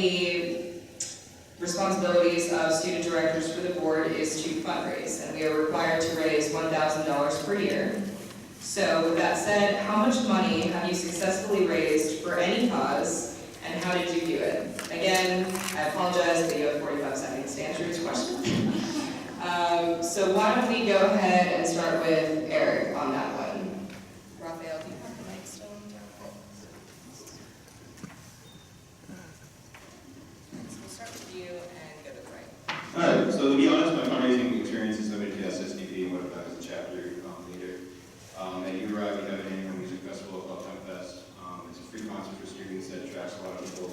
the responsibilities of student directors for the board is to fundraise, and we are required to raise $1,000 per year. So with that said, how much money have you successfully raised for any cause, and how did you do it? Again, I apologize, but you have 45 seconds to answer this question. So why don't we go ahead and start with Eric on that one. Raphael, do you have the mic still? So we'll start with you and go to the right. Alright, so to be honest, my fundraising experience is limited to SSDP and what I've done as a chapter leader. At URI, we have an annual music festival called Temp Fest. It's a free concert for students that attracts a lot of people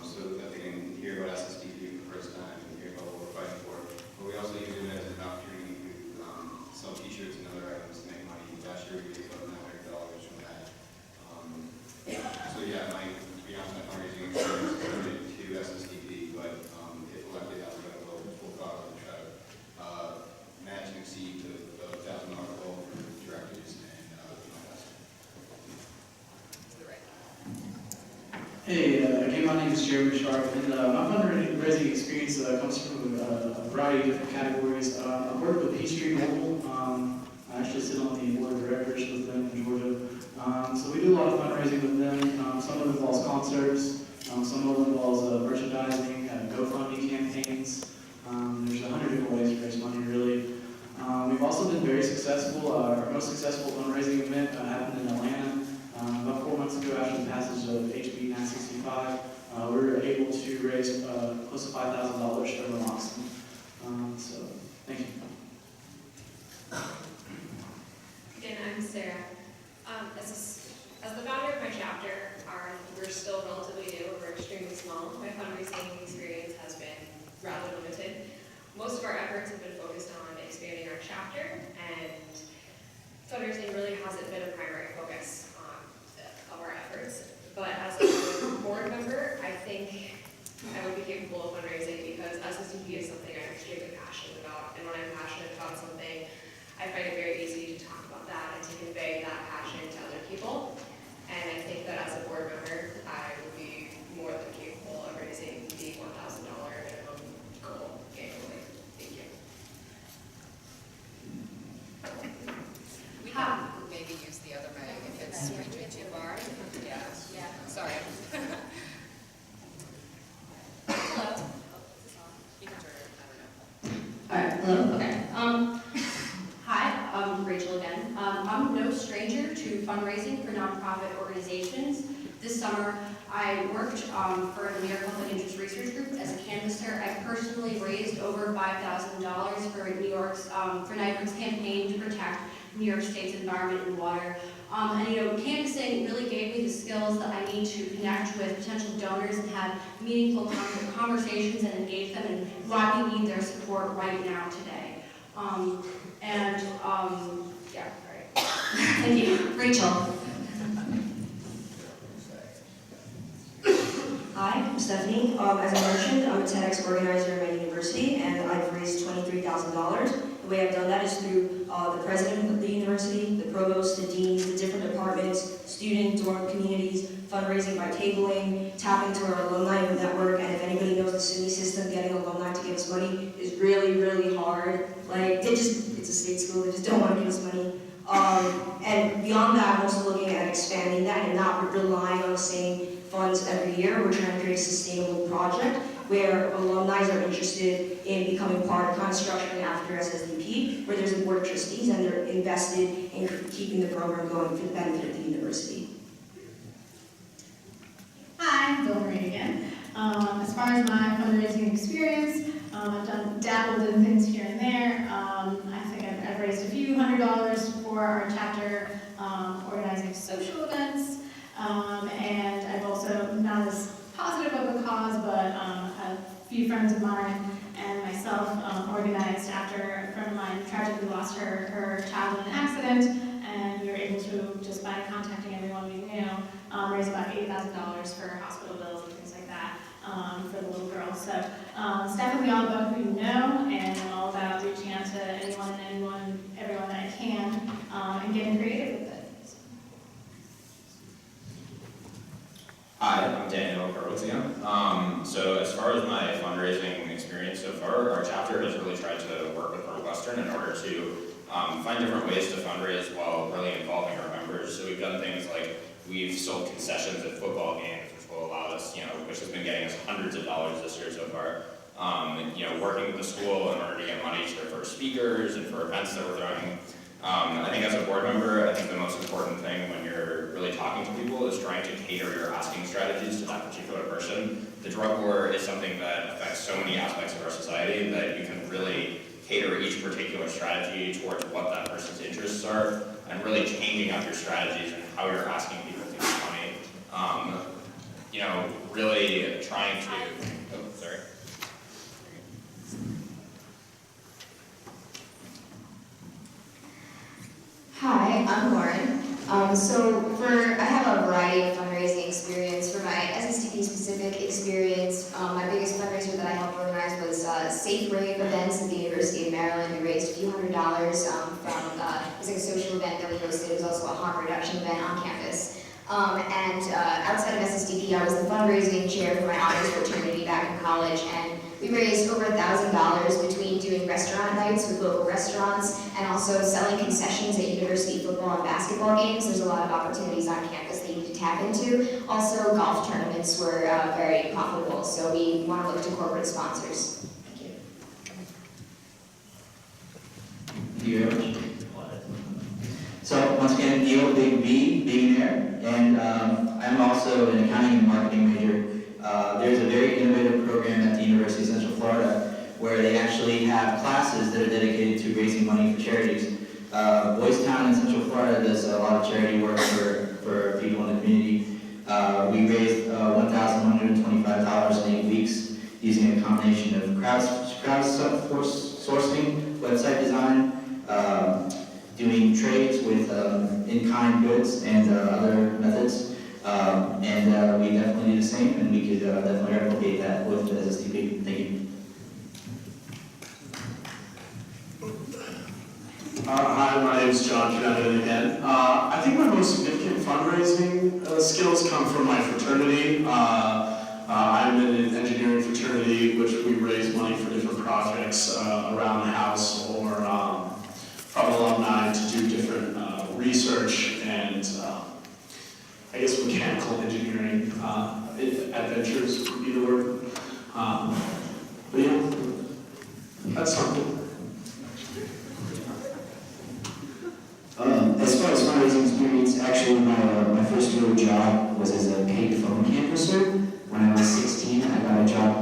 so that they can hear about SSDP for the first time and hear about what we're fighting for. But we also use it as an opportunity to sell t-shirts and other items to make money. Last year we raised about $900 from that. So yeah, to be honest, my fundraising experience is limited to SSDP, but if elected, I'm going to vote full cause and try to match and exceed the $1,000 goal for directors and do my best. To the right. Hey, again, my name is Jeremy Sharp, and my fundraising experience comes from a variety of different categories. I work with Peachtree Mobile. I actually sit on the board of directors with them in Georgia. So we do a lot of fundraising with them. Some of it involves concerts, some of it involves merchandising, GoFundMe campaigns. There's 100 different ways to raise money, really. We've also been very successful. Our most successful fundraising event happened in Atlanta. About 4 months ago, after the passage of HB 965, we were able to raise close to $5,000 for naloxone. So, thank you. Again, I'm Sarah. As the founder of my chapter, we're still relatively new, we're extremely small. My fundraising experience has been rather limited. Most of our efforts have been focused on expanding our chapter, and fundraising really hasn't been a primary focus of our efforts. But as a board member, I think I would be capable of fundraising because SSDP is something I'm extremely passionate about. And when I'm passionate about something, I find it very easy to talk about that and to convey that passion to other people. And I think that as a board member, I would be more than capable of raising the $1,000 minimum goal annually. Thank you. We can maybe use the other mic if it's reaching too far. Yeah. Yeah. Sorry. Hello. You can turn it. I don't know. All right. Hello. Okay. Hi. I'm Rachel again. I'm no stranger to fundraising for nonprofit organizations. This summer, I worked for the New York Public Interest Research Group as a canvasser. I personally raised over $5,000 for New York's for NYCR's campaign to protect New York State's environment and water. And canvassing really gave me the skills that I need to connect with potential donors and have meaningful conversations and engage them in why we need their support right now today. Yeah, all right. Thank you. Rachel. Hi, I'm Stephanie. As I mentioned, I'm a TEDx organizer at my university, and I've raised $23,000. The way I've done that is through the president of the university, the provost, the deans, the different departments, student, dorm communities, fundraising by tabling, tapping to our alumni network, and if anybody knows the SUNY system, getting alumni to give us money is really, really hard. Like, it's a state school, they just don't want to give us money. And beyond that, I'm also looking at expanding that and not relying on the same funds every year. We're trying to create a sustainable project where alumni are interested in becoming part of kind of structuring after SSDP, where there's a board of trustees and they're invested in keeping the program going for the benefit of the university. Hi, I'm Bill Marie again. As far as my fundraising experience, I've dabbled in things here and there. I think I've raised a few $100s for our chapter organizing social events. And I've also, not as positive of a cause, but a few friends of mine and myself organized after a friend of mine tragically lost her child in an accident, and we were able to, just by contacting everyone we knew, raise about $80,000 for hospital bills and things like that for the little girl. So it's definitely all about who you know, and all about reaching out to anyone and everyone that I can, and getting creative with it. Hi, I'm Daniel Horowitz again. So as far as my fundraising experience so far, our chapter has really tried to work with Northwestern in order to find different ways to fundraise while really involving our members. So we've done things like we've sold concessions at football games, which will allow us, which has been getting us hundreds of dollars this year so far. Working with the school in order to get money for speakers and for events that we're throwing. I think as a board member, I think the most important thing when you're really talking to people is trying to cater your asking strategies to that particular person. The drug war is something that affects so many aspects of our society that you can really cater each particular strategy towards what that person's interests are, and really changing up your strategies and how you're asking people to give money. Really trying to, sorry. Hi, I'm Lauren. I have a variety of fundraising experience. For my SSDP specific experience, my biggest fundraiser that I helped organize was Safe Rave events at the University of Maryland. We raised a few $100s from, it was like a social event that we hosted. It was also a harm reduction event on campus. Outside of SSDP, I was the fundraising chair for my honors fraternity back in college, and we raised over $1,000 between doing restaurant nights with local restaurants and also selling concessions at university football and basketball games. There's a lot of opportunities on campus that you can tap into. Also, golf tournaments were very profitable, so we want to look to corporate sponsors. Thank you. Thank you very much. So once again, Neil, Big B, billionaire, and I'm also an accounting and marketing major. There's a very innovative program at the University of Central Florida where they actually have classes that are dedicated to raising money for charities. Boys Town in Central Florida does a lot of charity work for people in the community. We raised $1,125 in 8 weeks using a combination of crowdsourcing, website design, doing trades with in-kind goods and other methods. We definitely do the same, and we could definitely replicate that with SSDP. Thank you. Hi, my name is John Canada again. I think my most significant fundraising skills come from my fraternity. I'm in an engineering fraternity, which we raise money for different projects around the house or from alumni to do different research and I guess mechanical engineering adventures would be the word. But yeah, that's something. As far as fundraising experience, actually my first real job was as a paid phone canvasser. When I was 16, I got a job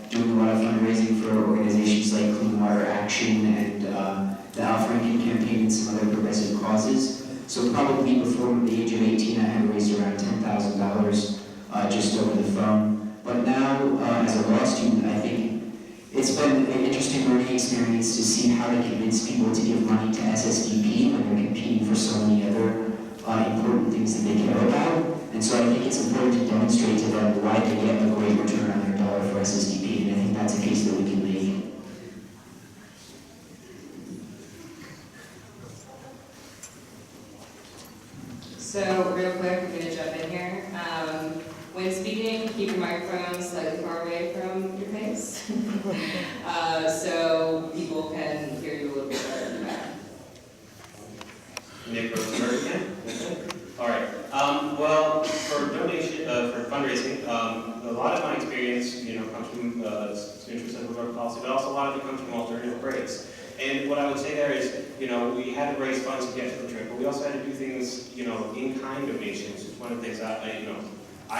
doing a lot of fundraising for organizations like Clean Water Action and the Al Franken campaign and some other progressive causes. So probably before the age of 18, I had raised around $10,000 just over the phone. But now, as a law student, I think it's been an interesting learning experience to see how to convince people to give money to SSDP when they're competing for so many other important things that they care about. And so I think it's important to demonstrate to them why they get a great return on their dollar for SSDP, and I think that's a case that we can make. So real quick, I'm going to jump in here. When speaking, keep your microphone slightly far away from your face, so people can hear you a little bit better in the back. Nick Rosenberg again. All right. Well, for donation, for fundraising, a lot of my experience, comes from student central policy, but also a lot of it comes from alternative breaks. And what I would say there is, we had to raise funds to get to the trip, but we also had to do things, in-kind donations. It's one of the things I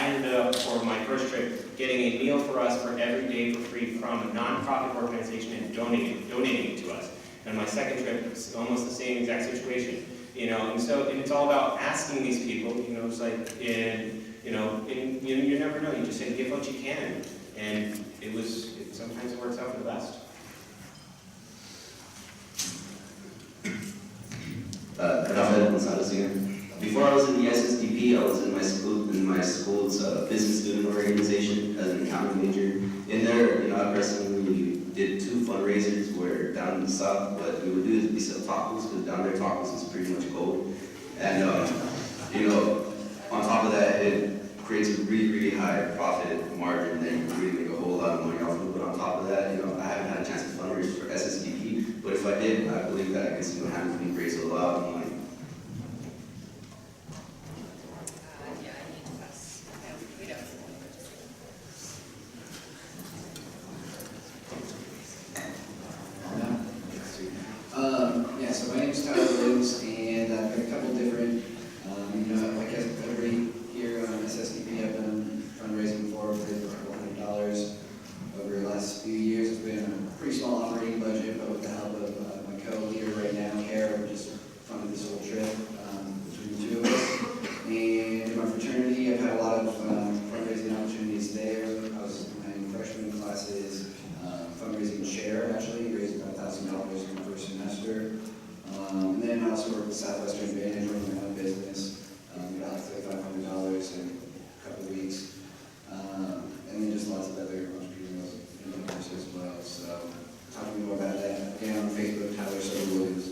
ended up, for my first trip, getting a meal for us for every day for free from a nonprofit organization and donating it to us. And my second trip was almost the same exact situation, and it's all about asking these people, it's like, you never know, you just say, give what you can. And sometimes it works out for the best. Rafael Gonzalez again. Before I was in the SSDP, I was in my school's business student organization as an accounting major. In there, I personally did 2 fundraisers where down in the south, what we would do is we sell tacos, because down there tacos is pretty much gold. And on top of that, creates a really high profit margin that you can really make a whole lot of money off of. But on top of that, I haven't had a chance to fundraise for SSDP, but if I did, I believe that I can single-handedly raise a lot of money. So my name is Tyler Williams, and I've got a couple different, like everybody here on SSDP, I've done fundraising for over $100 over the last few years. It's been a pretty small operating budget, but with the help of my co-leader right now, Kara, we just funded this whole trip between the two of us. And in my fraternity, I've had a lot of fundraising opportunities there. I was in my freshman classes, fundraising chair, actually, raised about $1,000 in my first semester. And then I also worked with Southwestern Advantage, running my own business. Got like $500 in a couple of weeks. And then just lots of other entrepreneurs in the course as well. So, talking more about that, again, on Facebook, Tyler Williams.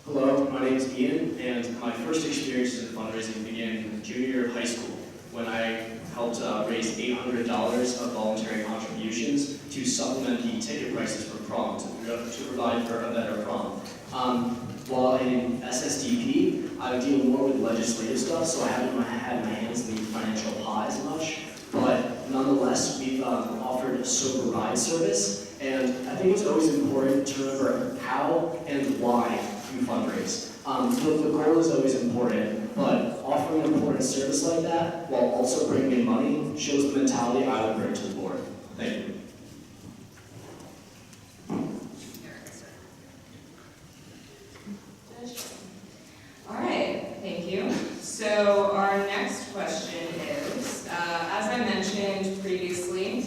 Hello, my name is Ian, and my first experience in fundraising began in junior year of high school when I helped raise $800 of voluntary contributions to supplement the ticket prices for prom, to provide for a better prom. While in SSDP, I would deal more with legislative stuff, so I haven't had my hands in the financial pot as much. But nonetheless, we've offered a sober ride service, and I think it's always important to remember how and why you fundraise. The goal is always important, but offering an important service like that while also bringing in money shows the mentality I would bring to the board. Thank you. All right, thank you. So our next question is, as I mentioned previously,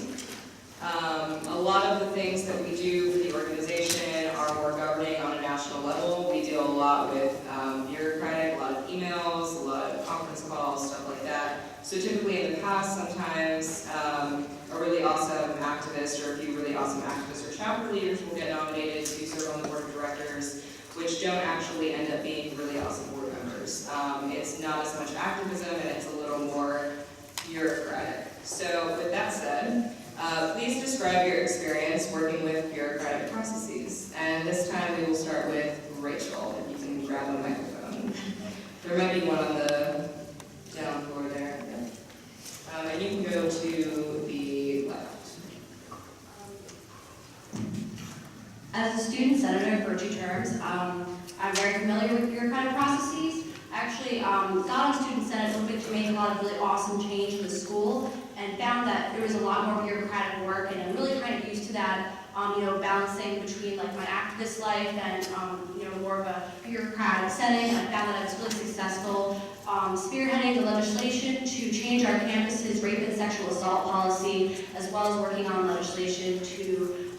a lot of the things that we do for the organization are more governing on a national level. We deal a lot with bureaucratic, a lot of emails, a lot of conference calls, stuff like that. So typically in the past, sometimes a really awesome activist or a few really awesome activists or chapter leaders will get nominated to serve on the board of directors, which don't actually end up being really awesome board members. It's not as much activism and it's a little more bureaucratic. So with that said, please describe your experience working with bureaucratic processes. And this time we will start with Rachel, if you can grab a microphone. There might be one on the down floor there. And you can go to the left. As a student senator for 2 terms, I'm very familiar with bureaucratic processes. I actually got on student senate hoping to make a lot of really awesome change in the school and found that there was a lot more bureaucratic work, and I'm really kind of used to that, balancing between like my activist life and more of a bureaucratic setting. I found that I was really successful spearheading the legislation to change our campus's rape and sexual assault policy, as well as working on legislation to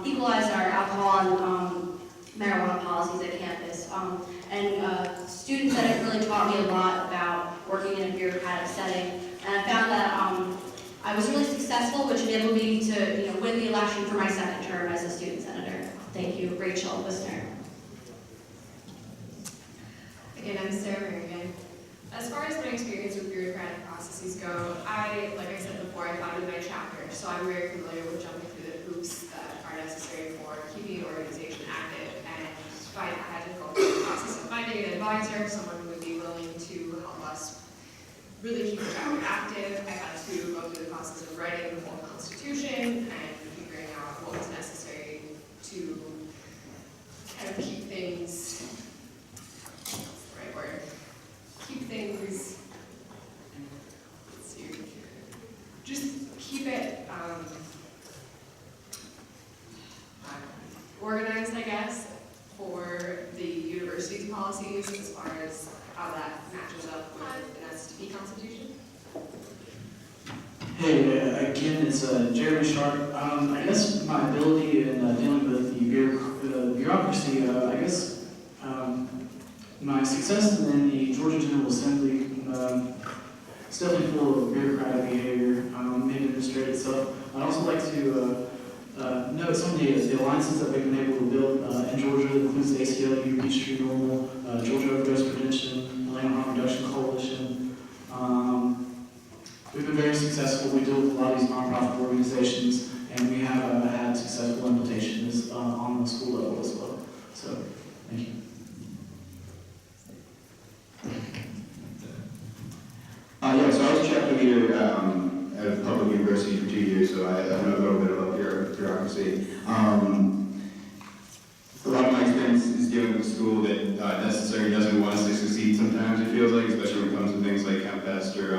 equalize our alcohol and marijuana policies at campus. Student senate really taught me a lot about working in a bureaucratic setting, and I found that I was really successful, which enabled me to win the election for my 2nd term as a student senator. Thank you, Rachel Wisner. Again, I'm Sarah Merrigan. As far as my experience with bureaucratic processes go, like I said before, I founded my chapter, so I'm very familiar with jumping through the hoops that are necessary for keeping the organization active. And I had to go through the process of finding an advisor, someone who would be willing to help us really keep the chapter active. I had to go through the process of writing the whole constitution and figuring out what was necessary to kind of keep things, what's the right word? Keep things, let's see, just keep it organized, I guess, for the university's policies as far as how that matches up with an SSDP constitution. Hey, again, it's Jeremy Sharp. I guess my ability in dealing with the bureaucracy, I guess my success in the Georgia General Assembly is definitely full of bureaucratic behavior, maybe administrative stuff. I'd also like to note some of the alliances that we've been able to build in Georgia. That includes the ACLU, Peachtree Normal, Georgia Overdose Prevention, Land Harm Reduction Coalition. We've been very successful. We deal with a lot of these nonprofit organizations, and we have had successful implementations on the school level as well. So, thank you. Yeah, so I was a chapter leader at a public university for 2 years, so I know a little bit about bureaucracy. A lot of my experience is dealing with a school that necessarily doesn't want us to succeed sometimes, it feels like, especially when it comes to things like ChemFest or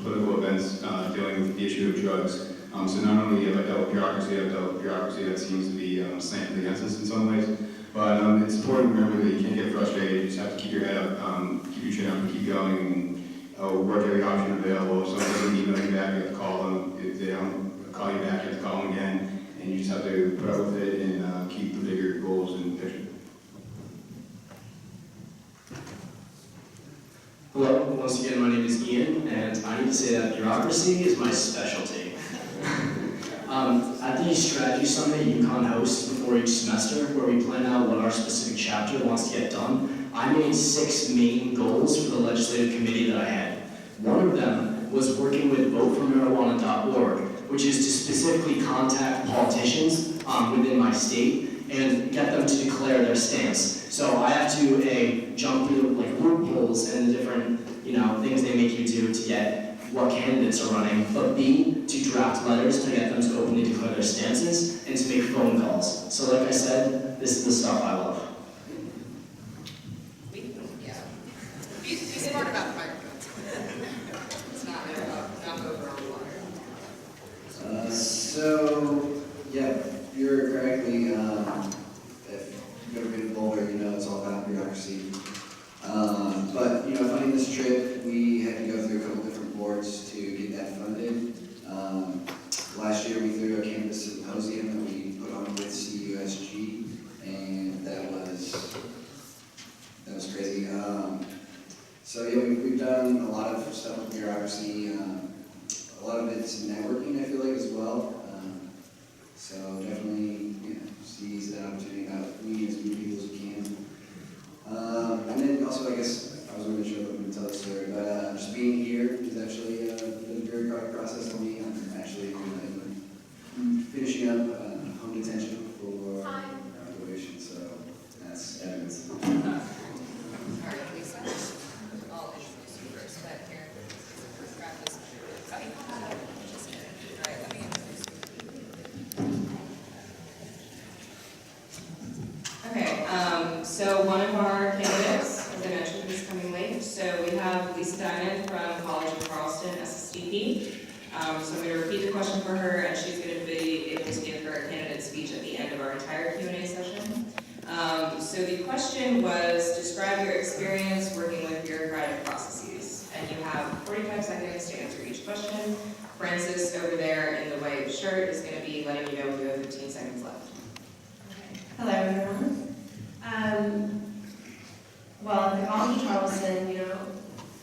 political events dealing with the issue of drugs. So not only have I dealt with bureaucracy, I've dealt with bureaucracy that seems to be slanted against us in some ways. But it's important to remember that you can't get frustrated, you just have to keep your head up, keep your chin up, and keep going, and work every option available. If someone doesn't email you back, you have to call them. If they don't call you back, you have to call them again. And you just have to put up with it and keep the bigger goals in picture. Hello, once again, my name is Ian, and I need to say that bureaucracy is my specialty. At the Strategy Summit UConn hosts before each semester, where we plan out what our specific chapter wants to get done, I made 6 main goals for the legislative committee that I had. One of them was working with voteformarijuana.org, which is to specifically contact politicians within my state and get them to declare their stance. So I have to jump through like loopholes and the different things they make you do to get what candidates are running, but B, to draft letters to get them to openly declare their stances and to make phone calls. So like I said, this is the stuff I love. Be smart about the microphones. It's not over on water. Yeah, you're correctly, if you've ever been in Boulder, you know it's all about bureaucracy. But, funding this trip, we had to go through a couple different boards to get that funded. Last year, we threw a campus symposium that we put on with CUSG, and that was crazy. We've done a lot of stuff with bureaucracy. A lot of it's networking, I feel like, as well. So definitely, seize that opportunity about meeting as many people as we can. And then also, I guess, I was going to show up and tell the story, but just being here is actually a bureaucratic process for me. I'm actually finishing up home detention for probation, so that's evidence. Sorry, Lisa. I'll introduce you first, but here, grab this. Just kidding. All right, let me introduce you. Okay, so one of our candidates, as I mentioned, is coming late. So we have Lisa Diamond from College of Charleston, SSDP. So I'm going to repeat the question for her, and she's going to be able to give her a candidate speech at the end of our entire Q&A session. So the question was, describe your experience working with bureaucratic processes. And you have 45 seconds to answer each question. Francis over there in the white shirt is going to be letting you know if you have 15 seconds left. Okay. Hello, everyone. Well, at the College of Charleston,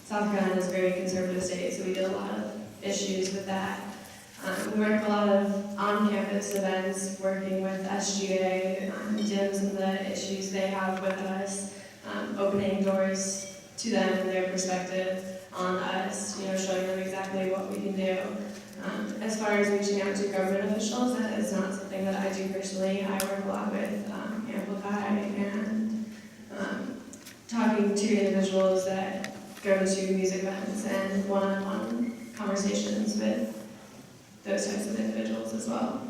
South Carolina is a very conservative state, so we did a lot of issues with that. We work a lot of on-campus events, working with SGA, DIMS, and the issues they have with us, opening doors to them and their perspective on us, showing them exactly what we can do. As far as reaching out to government officials, that is not something that I do personally. I work a lot with Amplify and talking to individuals that go to music events and one-on-one conversations with those types of individuals as well.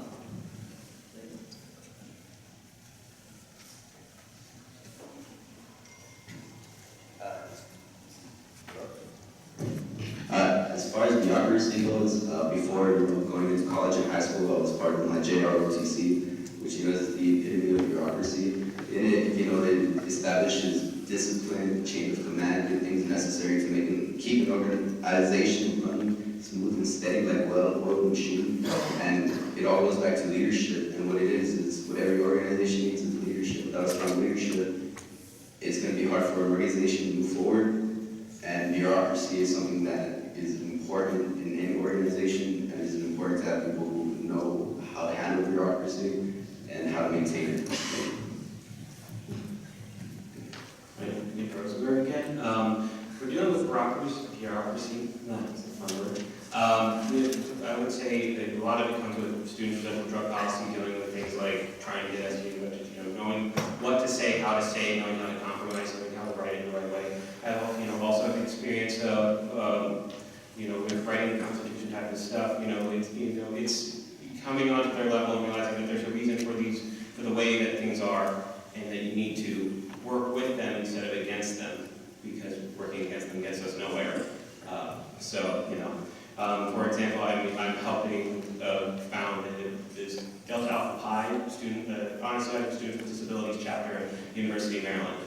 As far as bureaucracy goes, before going into college and high school, I was part of my JROTC, which is the epitome of bureaucracy. In it, it establishes discipline, chain of command, and things necessary to keep an organization running smooth and steady like well-oiled machine. And it all goes back to leadership. And what it is what every organization needs is leadership. Without strong leadership, it's going to be hard for an organization to move forward. And bureaucracy is something that is important in any organization, and it's important to have people who know how to handle bureaucracy and how to maintain it. Nick Rosenberg again. For I would say that a lot of it comes with student presidential drug policy, dealing with things like trying to get SU, knowing what to say, how to say, knowing how to compromise, knowing how to write it the right way. I've also have experience of, with writing the Constitution type of stuff. It's coming onto their level and realizing that there's a reason for the way that things are, and that you need to work with them instead of against them, because working against them gets us nowhere. For example, I'm helping found this Delta Alpha Pi student, Honor Society for Students with Disabilities chapter at University of Maryland.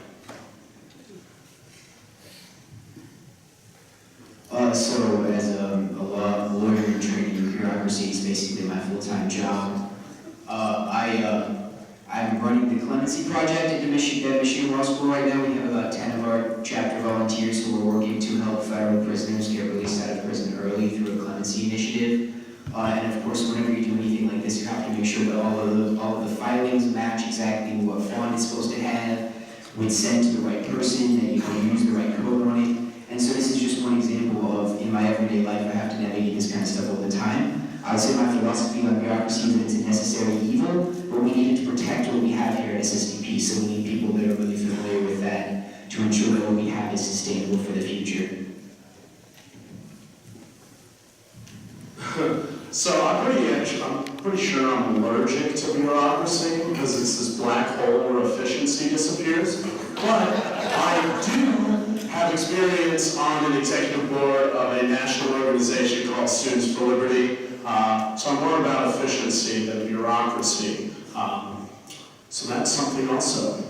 So as a lawyer in training, bureaucracy is basically my full-time job. I'm running the Clemency Project at Michigan Law School right now. We have about 10 of our chapter volunteers who are working to help federal prisoners get released out of prison early through a clemency initiative. And of course, whenever you do anything like this, you have to make sure that all of the filings match exactly what font it's supposed to have, when it's sent to the right person, that you can use the right code on it. And so this is just one example of, in my everyday life, I have to navigate this kind of stuff all the time. I would say my philosophy on bureaucracy is that it's a necessary evil, but we need to protect what we have here at SSDP, so we need people that are really familiar with that to ensure that what we have is sustainable for the future. So I'm pretty sure I'm allergic to bureaucracy because it's this black hole where efficiency disappears. But I do have experience on an executive board of a national organization called Students for Liberty. So I'm more about efficiency than bureaucracy. So that's something also.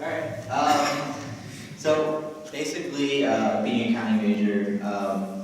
All right. So basically, being an accounting major,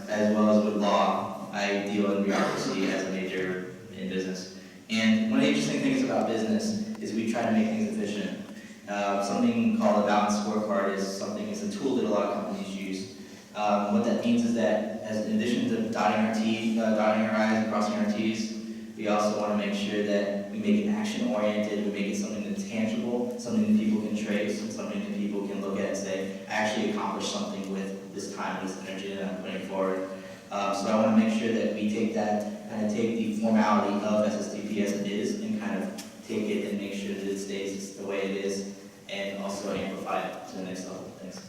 as well as with law, I deal in bureaucracy as a major in business. And one of the interesting things about business is we try to make things efficient. Something called a balanced scorecard is a tool that a lot of companies use. What that means is that, in addition to dotting our I's and crossing our T's, we also want to make sure that we make it action-oriented, we make it something that's tangible, something that people can trace, and something that people can look at and say, I actually accomplished something with this time, this energy that I'm putting forward. So I want to make sure that we take the formality of SSDP as it is, and kind of take it and make sure that it stays the way it is, and also amplify it to the next level. Thanks.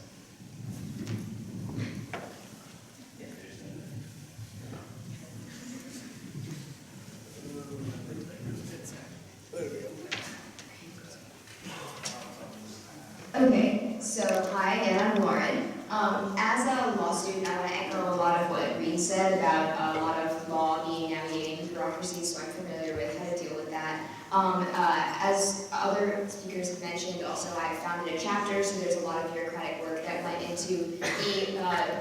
Okay, so hi again, I'm Lauren. As a law student, I want to echo a lot of what Reed said about a lot of law being navigating bureaucracy, so I'm familiar with how to deal with that. As other speakers have mentioned, also I founded a chapter, so there's a lot of bureaucratic work that went into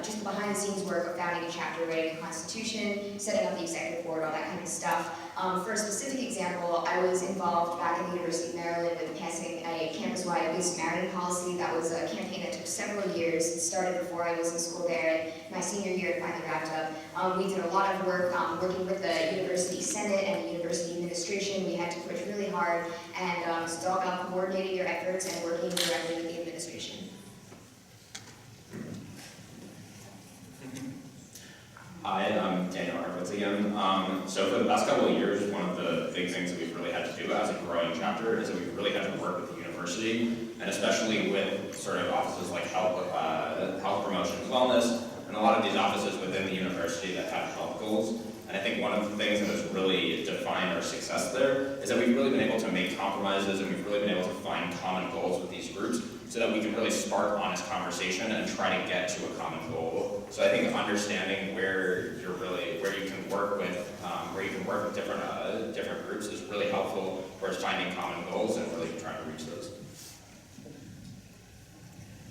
just the behind-the-scenes work of founding a chapter, writing a constitution, setting up the executive board, all that kind of stuff. For a specific example, I was involved back at the University of Maryland with passing a campus-wide Good Samaritan policy. That was a campaign that took several years. It started before I was in school there, and my senior year it finally wrapped up. We did a lot of work working with the University Senate and the University administration. We had to push really hard, and so it's all about coordinating your efforts and working directly with the administration. Hi, I'm Daniel Harkowitz again. So for the past couple of years, one of the big things that we've really had to do as a growing chapter is that we've really had to work with the university, and especially with sort of offices like health promotion and wellness, and a lot of these offices within the university that have health goals. And I think one of the things that has really defined our success there is that we've really been able to make compromises, and we've really been able to find common goals with these groups so that we can really spark honest conversation and try to get to a common goal. So I think understanding where you can work with different groups is really helpful towards finding common goals and really trying to reach those.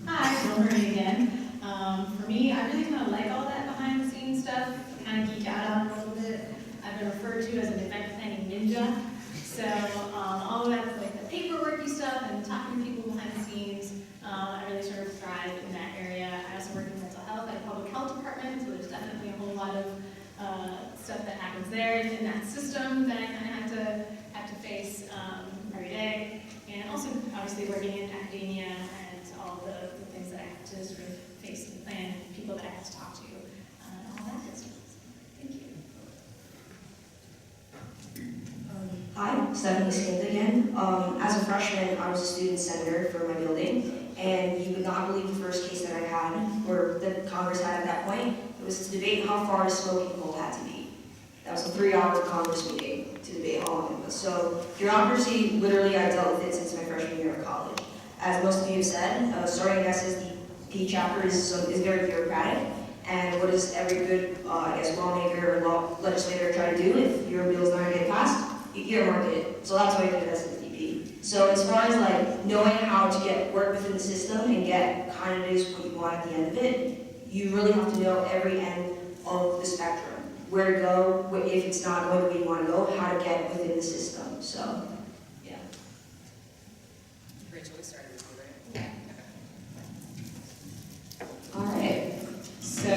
Hi, Wilbur again. For me, I really kind of like all that behind the scenes stuff, kind of geek out on it a little bit. I've been referred to as an event planning ninja. So all of that, like the paperworky stuff and talking to people behind the scenes, I really sort of thrive in that area. I also work in mental health at a public health department, so there's definitely a whole lot of stuff that happens there in that system that I kind of have to face every day. And also, obviously, working in academia and all the Stephanie Scanta again. As a freshman, I was a student senator for my building, and you would not believe the first case that I had, or that Congress had at that point. It was to debate how far a smoking pole had to be. That was a 3-hour Congress meeting to debate how long it was. So bureaucracy, literally, I've dealt with it since my freshman year of college. As most of you have said, starting an SSDP chapter is very bureaucratic. And what does every good, lawmaker or legislator try to do if your bill is not going to get passed? You earmark it. So that's why you did SSDP. So as far as like knowing how to work within the system and get kind of what you want at the end of it, you really have to know every end of the spectrum. Where to go, if it's not going the way you want to go, how to get within the system. So, yeah. Rachel, we started with you, right? Yeah. All right. So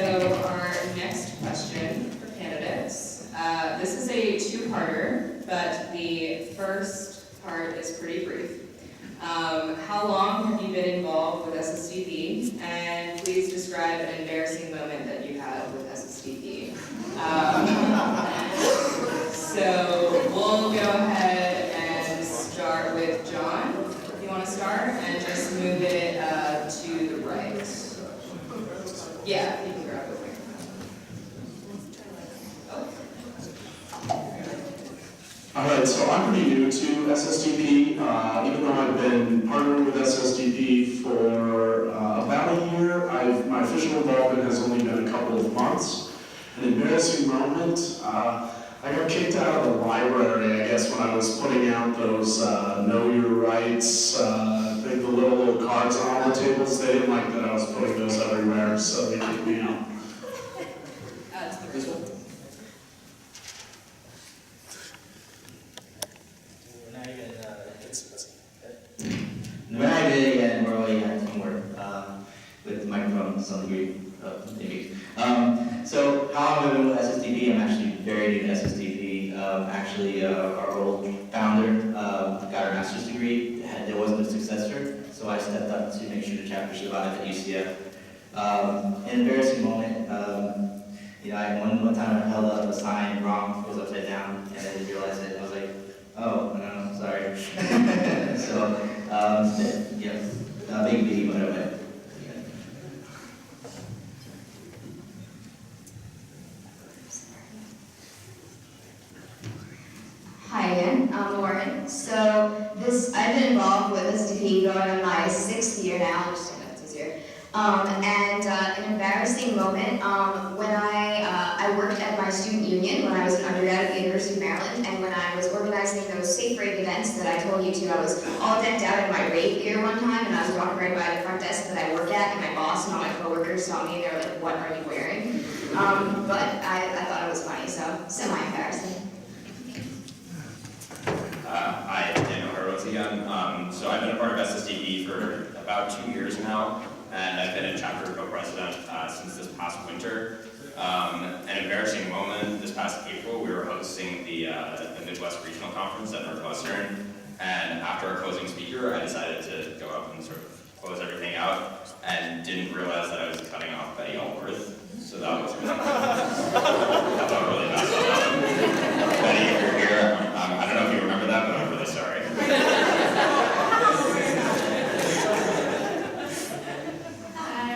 our next question for candidates, this is a two-parter, but the first part is pretty brief. How long have you been involved with SSDP? And please describe an embarrassing moment that you had with SSDP. So we'll go ahead and start with John, if you want to start, and just move it to the right. Yeah, you can grab the Alright, so I'm pretty new to SSDP, even though I've been partnering with SSDP for about a year. My official involvement has only been a couple of months. An embarrassing moment, I got kicked out of the library, I guess, when I was putting out those Know Your Rights, the little cards on all the tables. They didn't like that I was putting those everywhere, so they kicked me out. This one? When I did it again, we're already had teamwork with the microphone to some degree, maybe. So how I've been with SSDP, I'm actually very new to SSDP. Our old founder got her master's degree. There wasn't a successor, so I stepped up to make sure the chapter survived at UCF. An embarrassing moment. One time I held up a sign wrong, it was upside down, and I didn't realize it. I was like, oh, no, sorry. So, big B, but I went. Hi again, I'm Lauren. So I've been involved with SSDP going on my 6th year now. I'll just stand up, it's easier. An embarrassing moment when I worked at my student union when I was an undergrad at the University of Maryland, and when I was organizing those safe rave events that I told you to. I was all decked out in my rave gear one time, and I was walking right by the front desk that I work at, and my boss and all my coworkers saw me, and they were like, "What are you wearing?" But I thought it was funny, so semi-embarrassing. Hi, Daniel Horowitz again. So I've been a part of SSDP for about 2 years now, and I've been a chapter co-president since this past winter. An embarrassing moment, this past April, we were hosting the Midwest Regional Conference at Northwestern, and after our closing speaker, I decided to go up and sort of close everything out, and didn't realize that I was cutting off Betty Allworth. So that was really I felt really bad about that one. Betty, if you're here, I don't know if you remember that, but I'm really sorry. Hi,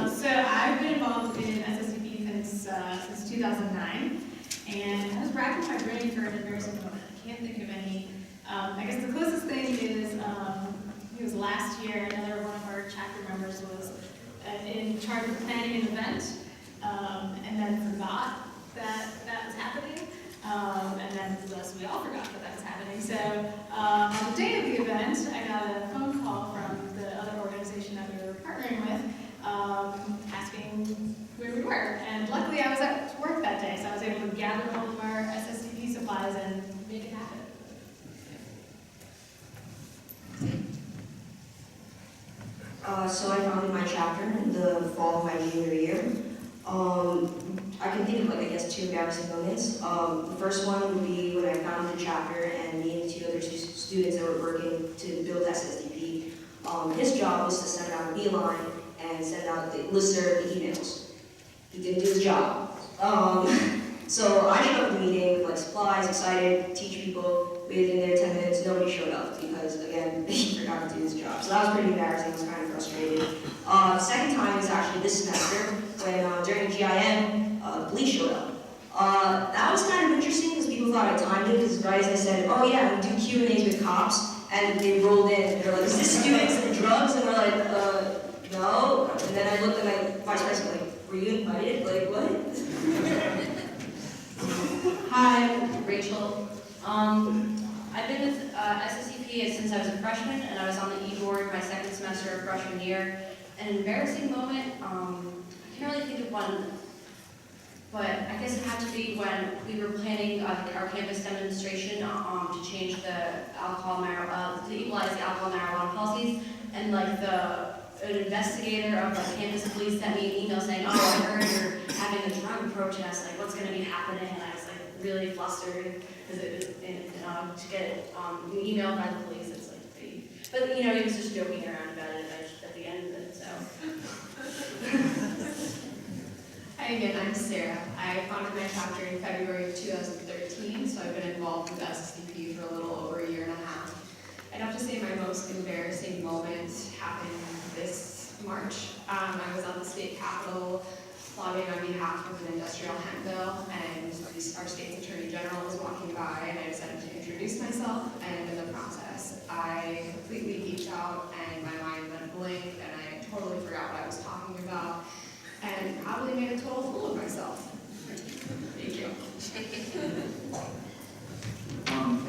so I've been involved in SSDP since 2009, and I was racking my brain for an embarrassing moment. I can't think of any. I guess the closest thing is, it was last year, another one of our chapter members was in charge of planning an event, and then forgot that was happening. And then thus we all forgot that was happening. So on the day of the event, I got a phone call from the other organization that we were partnering with, asking where we were. And luckily I was at work that day, so I was able to gather all of our SSDP supplies and make it happen. So I founded my chapter in the fall of my junior year. I can think of, 2 embarrassing moments. The first one would be when I founded the chapter and me and 2 other students that were working to build SSDP. His job was to send out a beeline and send out the listserv, the emails. He didn't do his job. So I showed up at the meeting with like supplies, excited, teach people. We was in there 10 minutes, nobody showed up because again, he forgot to do his job. So that was pretty embarrassing, I was kind of frustrated. Second time was actually this semester when during GIM, the police showed up. That was kind of interesting because people thought I timed it because right as I said, oh yeah, we do Q&As with cops, and they rolled in and they were like, is this students and drugs? And we're like, no. And then I looked at my vice president like, were you invited? Like, what? Hi, Rachel. I've been with SSDP since I was a freshman, and I was on the e-board my second semester of freshman year. An embarrassing moment, I can't really think of one, but I guess it had to be when we were planning our campus demonstration to change the to equalize the alcohol and marijuana policies, and like an investigator of the campus police sent me an email saying, oh, I heard you're having a drug protest, like what's going to be happening, and I was like really flustered because it was to get an email by the police. It's like pretty, but you know, he was just joking around about it at the end of it. So. Hi again, I'm Sarah. I founded my chapter in February of 2013, so I've been involved with SSDP for a little over a year and a half. I'd have to say my most embarrassing moment happened this March. I was on the state capitol lobbying on behalf of an industrial hemp bill, and our state's attorney general was walking by, and I decided to introduce myself, and in the process, I completely geeked out, and my mind went blank, and I totally forgot what I was talking about, and probably made a total fool of myself. Thank you.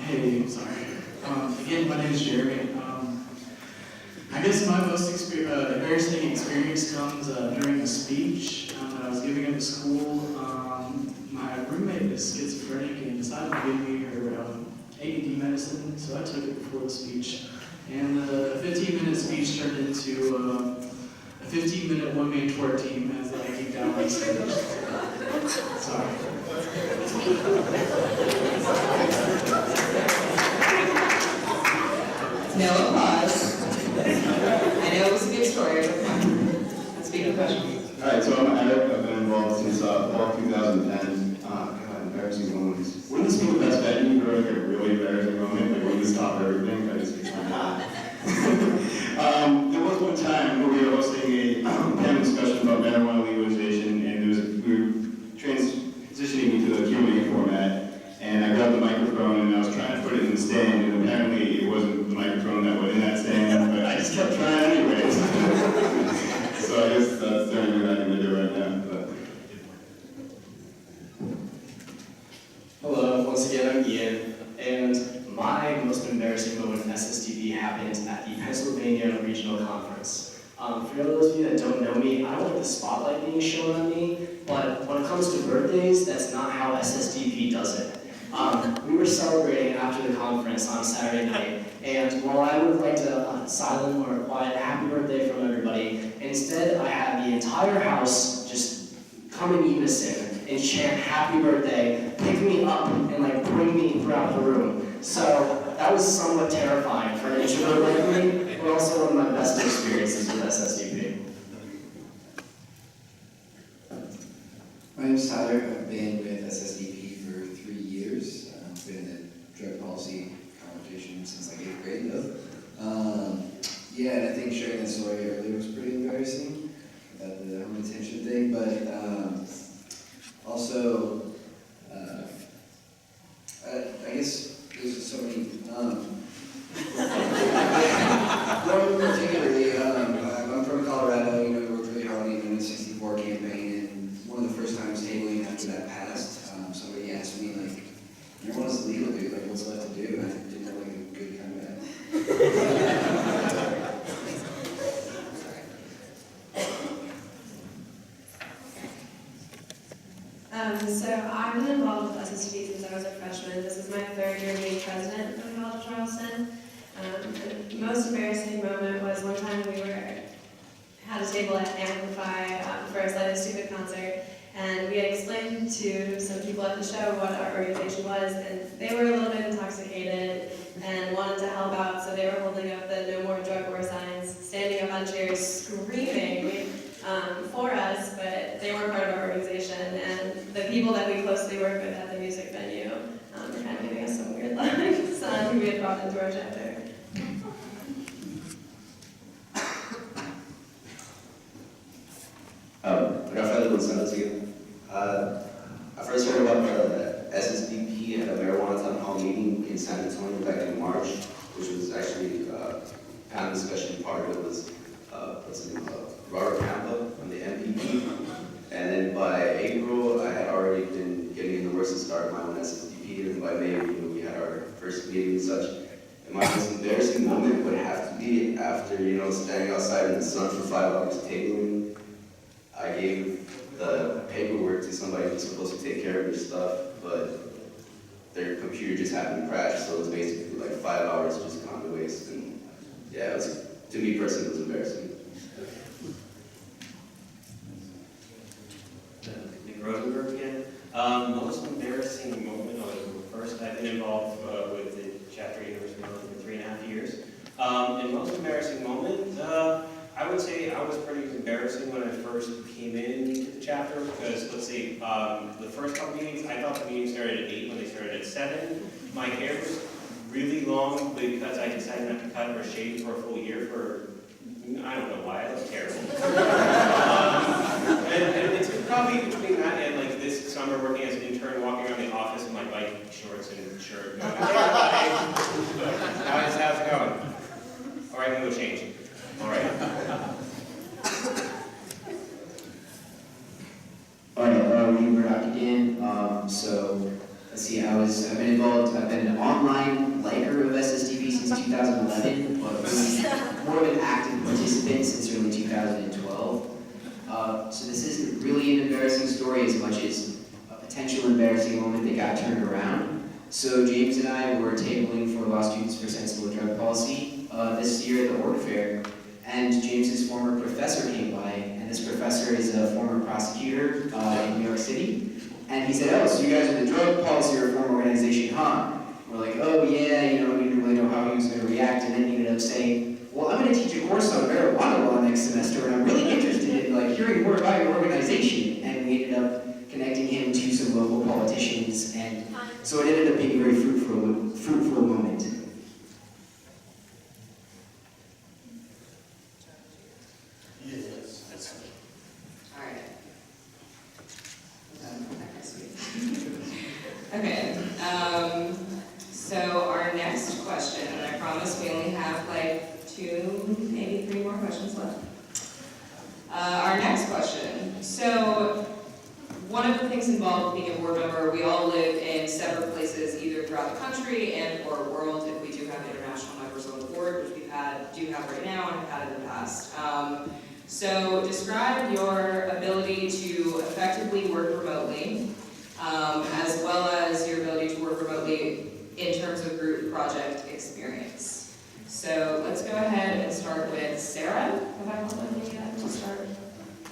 Hey, sorry. Again, my name is Jeremy. I guess my most embarrassing experience comes during a speech that I was giving at the school. My roommate is schizophrenic and decided to give me her ADD medicine, so I took it before the speech. And the 15-minute speech turned into a 15-minute one-man twerk team as I geeked out on stage. Sorry. No applause. I know it was a good story, but let's be professional. Alright, so I'm Eric. I've been involved since fall 2010. God, embarrassing moments. Wouldn't this be the best venue for like a really embarrassing moment? Like, wouldn't this top everything? I just explained that. There was one time where we were hosting a panel discussion about marijuana legalization, and we were transitioning into the Q&A format, and I grabbed the microphone and I was trying to put it in the stand, and apparently it wasn't the microphone that went in that stand, but I just kept trying anyways. So I guess that's the only thing I can do right now. But. Hello, once again, I'm Ian, and my most embarrassing moment in SSDP happened at the Pennsylvania Regional Conference. For those of you that don't know me, I don't like the spotlight being shown on me, but when it comes to birthdays, that's not how SSDP does it. We were celebrating after the conference on Saturday night, and while I would like to silent or a quiet happy birthday from everybody, instead I had the entire house just come in unison and chant happy birthday, pick me up, and like bring me throughout the room. So that was somewhat terrifying for an introvert like me, but also one of my best experiences with SSDP. My name is Tyler. I've been with SSDP for 3 years. I've been in the drug policy conversation since like 8th grade though. Yeah, and I think sharing that story earlier was pretty embarrassing about the home detention thing, but also, I guess there's just so many, one particularly, I'm from Colorado, you know, we worked really hard on the Amendment 64 campaign, and one of the first times tabling after that passed, somebody asked me, like, marijuana's illegal, dude, like, what's left to do? And I didn't know, like, a good comeback. So I've been involved with SSDP since I was a freshman. This is my 3rd year being president of the College of Charleston. The most embarrassing moment was one time we had a table at Amplify for a Slightly Stupid concert, and we had explained to some people at the show what our organization was, and they were a little bit intoxicated and wanted to help out, so they were holding up the No More Drug War signs, standing up on chairs, screaming for us, but they weren't part of our organization, and the people that we closely work with at the music venue are kind of giving us some weird looks who we had brought into our chapter. Rafael Gonzalez again. I first heard about the SSDP at a marijuana town hall meeting in San Antonio back in March, which was actually panel discussion. Part of it was Robert Campa from the MPP. And then by April, I had already been getting in the works to start my own SSDP, and by May, we had our first meeting and such. And my most embarrassing moment would have to be after, standing outside in the sun for 5 hours tabling. I gave the paperwork to somebody who was supposed to take care of their stuff, but their computer just happened to crash, so it was basically like 5 hours just gone to waste. And yeah, it was, to me personally, it was embarrassing. Nick Rosenberg again. Most embarrassing moment was first I've been involved with the chapter University of Maryland for 3.5 years. And most embarrassing moment, I would say I was pretty embarrassing when I first came into the chapter because, let's see, the first couple meetings, I thought the meeting started at 8 when they started at 7. My hair was really long because I decided not to cut or shave for a full year for, I don't know why, I look terrible. And it's probably between that and like this summer working as an intern, walking around the office in my bike shorts and shirt. Going, hey everybody, how's it going? All right, I'm gonna go change. All right. Alright, we were back again. So let's see, I've been involved, I've been an online liker of SSDP since 2011, but was more of an active participant since early 2012. So this isn't really an embarrassing story as much as a potential embarrassing moment that got turned around. So James and I were tabling for Law Students for Sensible Drug Policy this year at the Org Fair, and James's former professor came by, and this professor is a former prosecutor in New York City, and he said, oh, so you guys are the drug policy reform organization, huh? We're like, oh yeah, we didn't really know how he was going to react, and then he ended up saying, well, I'm going to teach a course on marijuana law next semester, and I'm really interested in hearing more about your organization. And we ended up connecting him to some local politicians, and so it ended up being a very fruitful moment. Yes. All right. Okay, so our next question, and I promise we only have like 2, maybe 3 more questions left. Our next question, so one of the things involved with being a board member, we all live in separate places, either throughout the country and or world, if we do have international members on the board, which we do have right now and have had in the past. So describe your ability to effectively work remotely, as well as your ability to work remotely in terms of group project experience. So let's go ahead and start with Sarah. Have I called on you yet to start?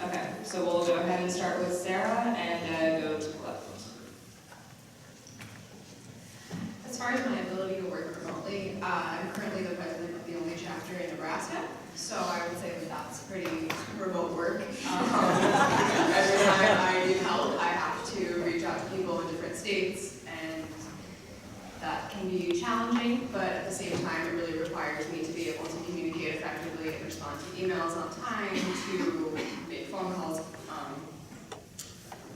Okay, so we'll go ahead and start with Sarah and go to the left. As far as my ability to work remotely, I'm currently the president of the only chapter in Nebraska, so I would say that that's pretty remote work. Every time I need help, I have to reach out to people in different states, and that can be challenging, but at the same time, it really requires me to be able to communicate effectively and respond to emails on time, to make phone calls a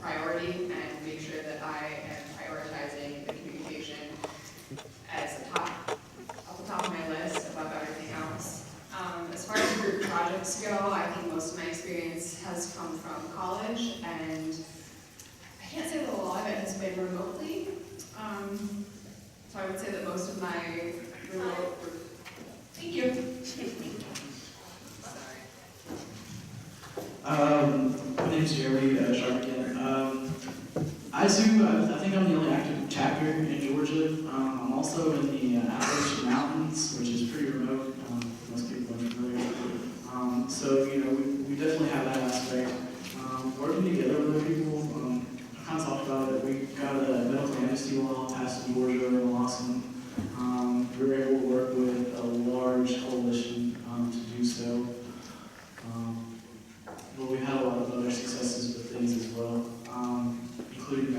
priority, and make sure that I am prioritizing the communication as the top of my list above everything else. As far as group projects go, I think most of my experience has come from college, and I can't say that a lot of it has been remotely. So I would say that most of my remote work. Thank you. My name is Jeremy Sharp again. I think I'm the only active chapter in Georgia. I'm also in the Appalachian Mountains, which is pretty remote. Most people are familiar with it. So, we definitely have that aspect. Working together with other people, I kind of talked about it. We got a medical amnesty law passed in Georgia and awesome. We were able to work with a large coalition to do so. But we had a lot of other successes with things as well, including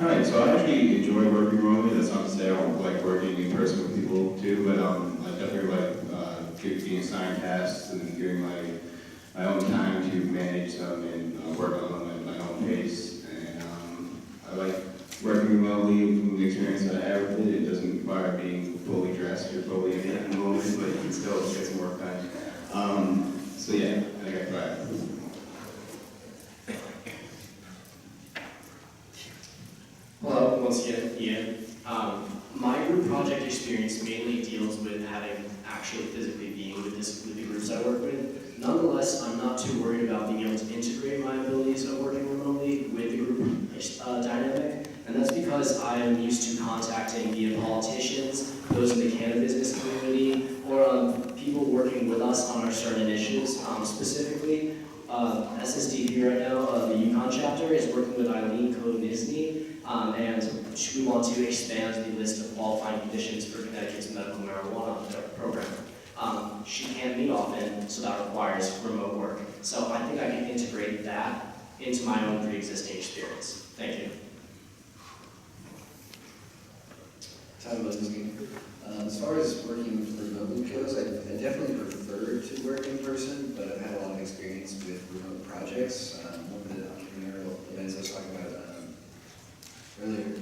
Alright, so I actually enjoy working remotely. That's not to say I don't like working in person with people too, but I definitely like being assigned tasks and giving my own time to manage them and work on them at my own pace. And I like working remotely from the experience that I have with it. It doesn't require being fully dressed or fully in the moment, but you can still get some work done. So yeah, I think I thrive. Hello, once again, Ian. My group project experience mainly deals with having actually physically being with the groups I work with. Nonetheless, I'm not too worried about being able to integrate my abilities of working remotely with the group dynamic, and that's because I'm used to contacting either politicians, those in the cannabis business community, or people working with us on our certain initiatives. Specifically, SSDP right now, the Yukon chapter, is working with Eileen Cohn-Nisney, and we want to expand the list of qualifying conditions for Connecticut's medical marijuana program. She can't meet often, so that requires remote work. So I think I can integrate that into my own pre-existing experience. Thank you. As far as working remotely goes, I definitely prefer to work in person, but I've had a lot of experience with remote projects. One of the entrepreneurial events I was talking about earlier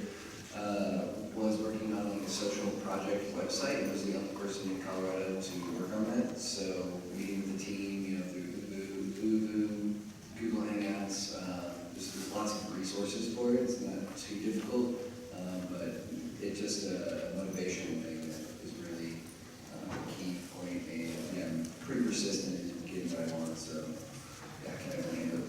was working on a social project website, and I was the only person in Colorado to work on that. So meeting with the team, through Vuvu, Google Hangouts, there's lots of resources for it. It's not too difficult, but it's just a motivational thing that is really a key point, and yeah, I'm pretty persistent in getting what I want, so yeah, I can never handle it.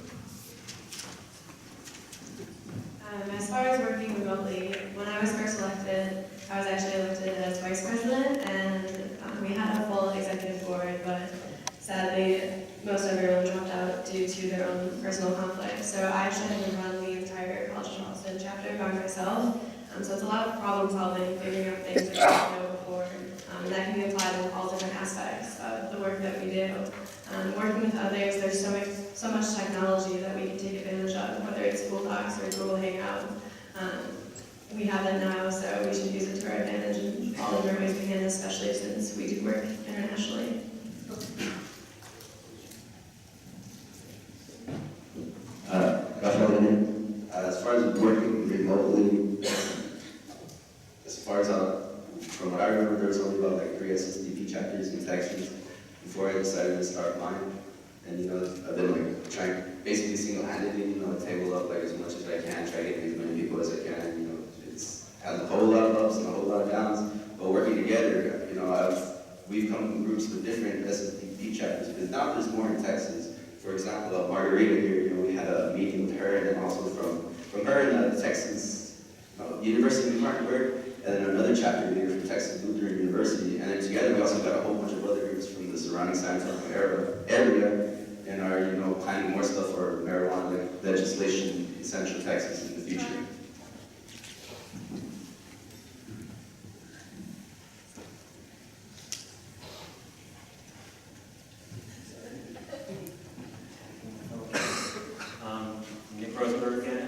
As far as working remotely, when I was first elected, I was actually elected as vice president, and we had a full executive board, but sadly, most everyone dropped out due to their own personal conflicts. So I actually had to run the entire College of Charleston chapter by myself. So it's a lot of problem solving, figuring out things that I didn't know before, and that can be applied in all different aspects of the work that we do. Working with others, there's so much technology that we can take advantage of, whether it's Google Docs or Google Hangout. We have it now, so we should use it to our advantage in all the different ways we can, especially since we do work internationally. As far as working remotely, as far as from what I remember, there was only about like 3 SSDP chapters in Texas before I decided to start mine. And I've been like trying, basically single-handedly, table up like as much as I can, try getting as many people as I can. It's has a whole lot of ups and a whole lot of downs, but working together, we've come in groups with different SSDP chapters, because now there's more in Texas. For example, Margarita here, we had a meeting with her, and then also from her in Texas University of Martinburg, and then another chapter leader from Texas Lutheran University, and then together we also got a whole bunch of other groups from the surrounding San Antonio area, and are planning more stuff for marijuana legislation in Central Texas in the future. Nick Rosenberg again.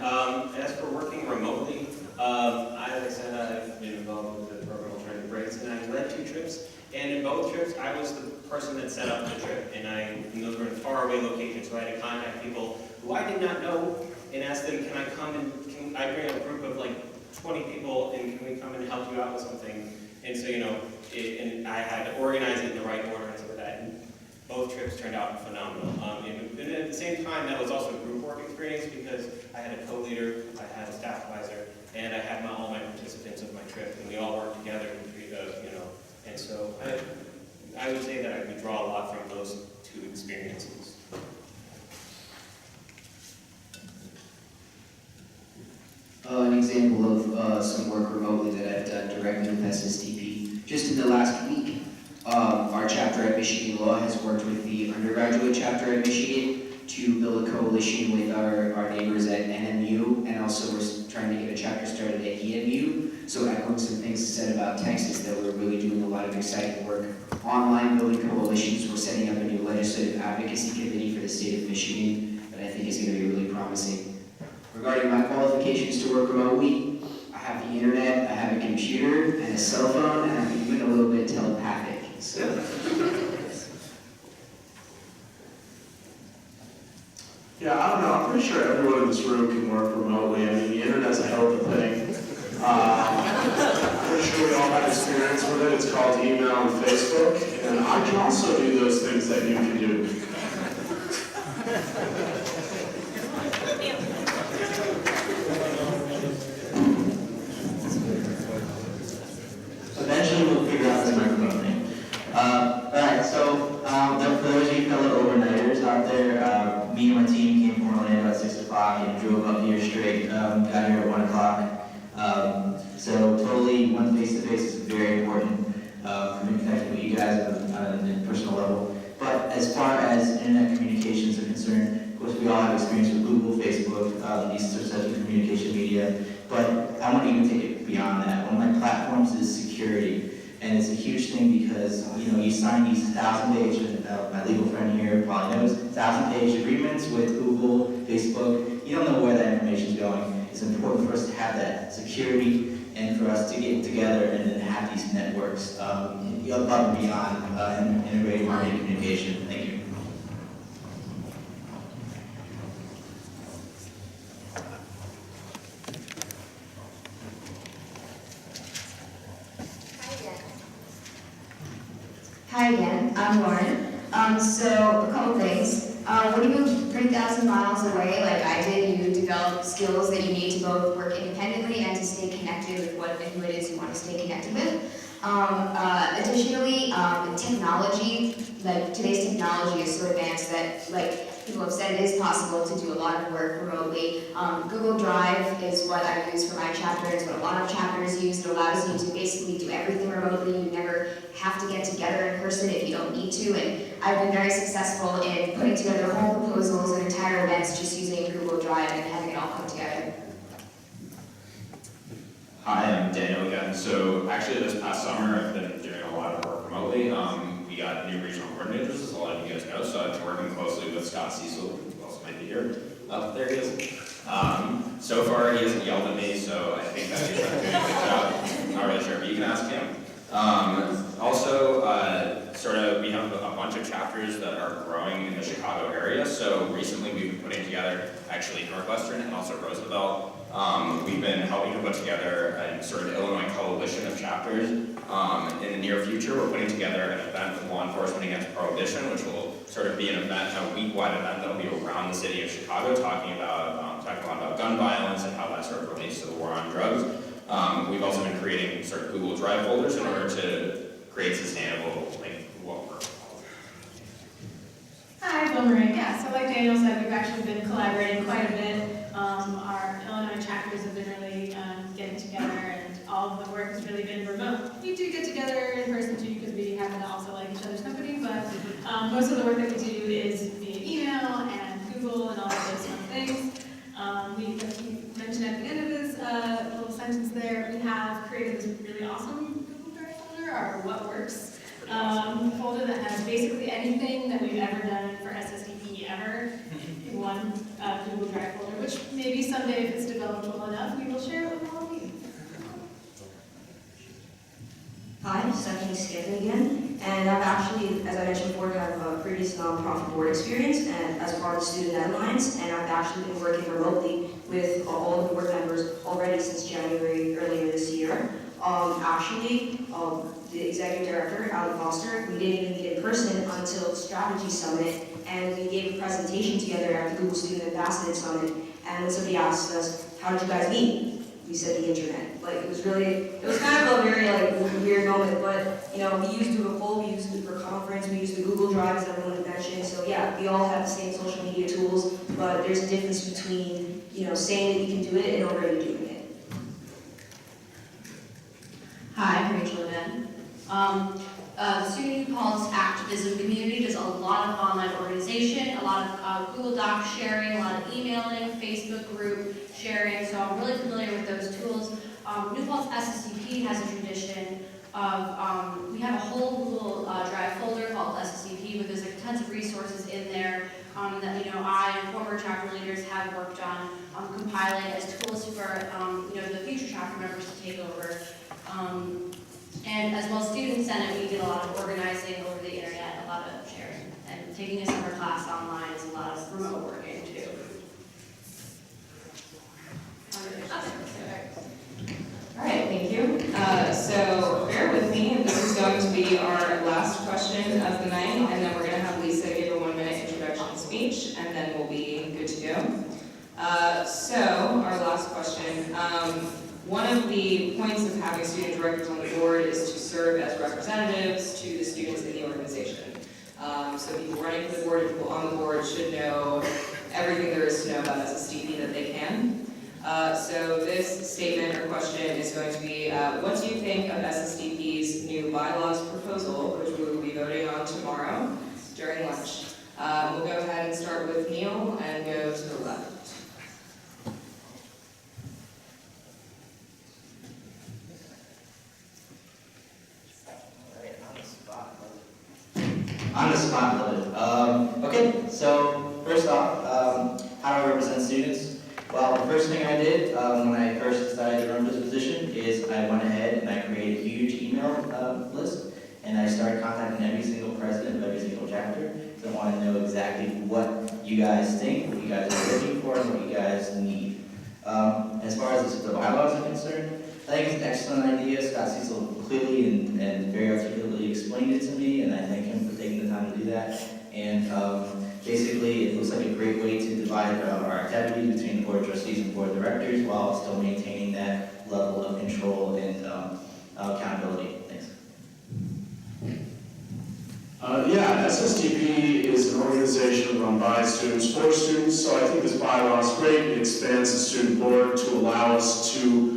As for working remotely, as I said, I've been involved with the program Alternative Breaks, and I led 2 trips. And in both trips, I was the person that set up the trip, and those were in faraway locations, so I had to contact people who I did not know and ask them, can I come and can I bring a group of like 20 people, and can we come and help you out with something? And so, and I had to organize it in the right order and stuff like that. And both trips turned out phenomenal. And at the same time, that was also a group work experience, because I had a co-leader, I had a staff advisor, and I had all my participants of my trip, and we all worked together, and so I would say that I would draw a lot from those 2 experiences. An example of some work remotely that I've done directly with SSDP. Just in the last week, our chapter at Michigan Law has worked with the undergraduate chapter at Michigan to build a coalition with our neighbors at NMU, and also we're trying to get a chapter started at EMU. So echoing some things said about Texas, that we're really doing a lot of exciting work. Online building coalitions, we're setting up a new legislative advocacy committee for the state of Michigan that I think is going to be really promising. Regarding my qualifications to work remotely, computer and a cell phone, and I'm even a little bit telepathic. So. Yeah, I don't know. I'm pretty sure everyone in this room can work remotely. I mean, the internet's a hell of a thing. I'm pretty sure we all have experience with it. It's called email and Facebook, and I can also do those things that you can do. Eventually we'll figure out this microphone thing. Alright, so for those of you fellow overnighters out there, me and my team came from Orlando at 6 o'clock and drove up here straight, got here at 1 o'clock. So totally one face-to-face is very important for me connecting with you guys on a personal level. But as far as internet communications are concerned, of course we all have experience with Google, Facebook, these sorts of communication media. But I want to even take it beyond that. One of my platforms is security. And it's a huge thing because, you know, you sign these 1,000-page, my legal friend here probably knows, 1,000-page agreements with Google, Facebook. You don't know where that information is going. It's important for us to have that security and for us to get together and then have these networks above and beyond integrated marketing communication. Thank you. Hi again, I'm Lauren. So a couple things. When you move 3,000 miles away, like I did, you develop skills that you need to both work independently and to stay connected with who it is you want to stay connected with. Additionally, technology, like today's technology is so advanced that, like people have said, it is possible to do a lot of work remotely. Google Drive is what I use for my chapter. It's what a lot of chapters use. It allows you to basically do everything remotely. You never have to get together in person if you don't need to. And I've been very successful in putting together whole proposals and entire events just using Google Drive and having it all come together. Hi, I'm Daniel again. So actually this past summer I've been doing a lot of work remotely. We got new regional coordinators, as a lot of you guys know, so I've been working closely with Scott Cecil, who also might be here. Oh, there he is. So far he hasn't yelled at me, so I think that he's doing a good job. Not really sure, but you can ask him. We have a bunch of chapters that are growing in the Chicago area. So recently we've been putting together, actually Northwestern and also Roosevelt. We've been helping to put together a sort of Illinois coalition of chapters. In the near future, we're putting together an event with Law Enforcement Against Prohibition, which will sort of be an event, a week-wide event that will be around the city of Chicago, talking a lot about gun violence and how that sort of relates to the war on drugs. We've also been creating sort of Google Drive folders in order to create sustainable work. Hi, Bill Marie. Yeah, so like Daniel said, we've actually been collaborating quite a bit. Our Illinois chapters have been really getting together, and all of the work has really been remote. We do get together in person too, because we happen to also like each other's company, but most of the work that we do is via email and Google and all of those fun things. Like he mentioned at the end of his little sentence there, we have created this really awesome Google Drive folder, our What Works folder that has basically anything that we've ever done for SSDP ever in one Google Drive folder, which maybe someday, if it's developed well enough, we will share it with all of you. Hi, Stephanie Skippin again, and I've actually, as I mentioned before, have a previous nonprofit board experience and as part of the student deadlines, and I've actually been working remotely with all of the board members already since January earlier this year. The executive director, Alan Foster, we didn't even meet in person until the strategy summit, and we gave a presentation together at the Google Student Ambassador Summit, and when somebody asked us, how did you guys meet? We said the internet. Like, it was kind of a very weird moment, but we used Google Poll, we used Google Conference, we used the Google Drive, as everyone mentioned. So yeah, we all have the same social media tools, but there's a difference between saying that you can do it and already doing it. Hi, I'm Rachel again. The Student Youth Politics activism community does a lot of online organization, a lot of Google Docs sharing, a lot of emailing, Facebook group sharing, so I'm really familiar with those tools. New Paltz SSDP has a tradition of, we have a whole Google Drive folder called SSDP, but there's tons of resources in there that I and former chapter leaders have worked on compiling as tools for the future chapter members to take over. Senate, we did a lot of organizing over the internet, a lot of sharing, and taking a summer class online is a lot of remote working too. All right, thank you. So bear with me, this is going to be our last question of the night, and then we're going to have Lisa give a 1-minute introduction speech, and then we'll be good to go. So our last question. One of the points of having student directors on the board is to serve as representatives to the students in the organization. So people running for the board and people on the board should know everything there is to know about SSDP that they can. So this statement or question is going to be, what do you think of SSDP's new bylaws proposal, which we will be voting on tomorrow during lunch? We'll go ahead and start with Neil and go to the left. On the spot, love it. Okay, so first off, how do I represent students? Well, the first thing I did when I first decided to run this position is I went ahead and I created a huge email list, and I started contacting every single president of every single chapter, because I want to know exactly what you guys think, what you guys are looking for, and what you guys need. As far as the bylaws are concerned, I think it's an excellent idea. Scott Cecil clearly and very articulately explained it to me, and I thank him for taking the time to do that. And basically, it looks like a great way to divide our activities between the board of trustees and board of directors while still maintaining that level of control and accountability. Thanks. Yeah, SSDP is an organization run by students for students, so I think this bylaw is great. It expands the student board to allow us to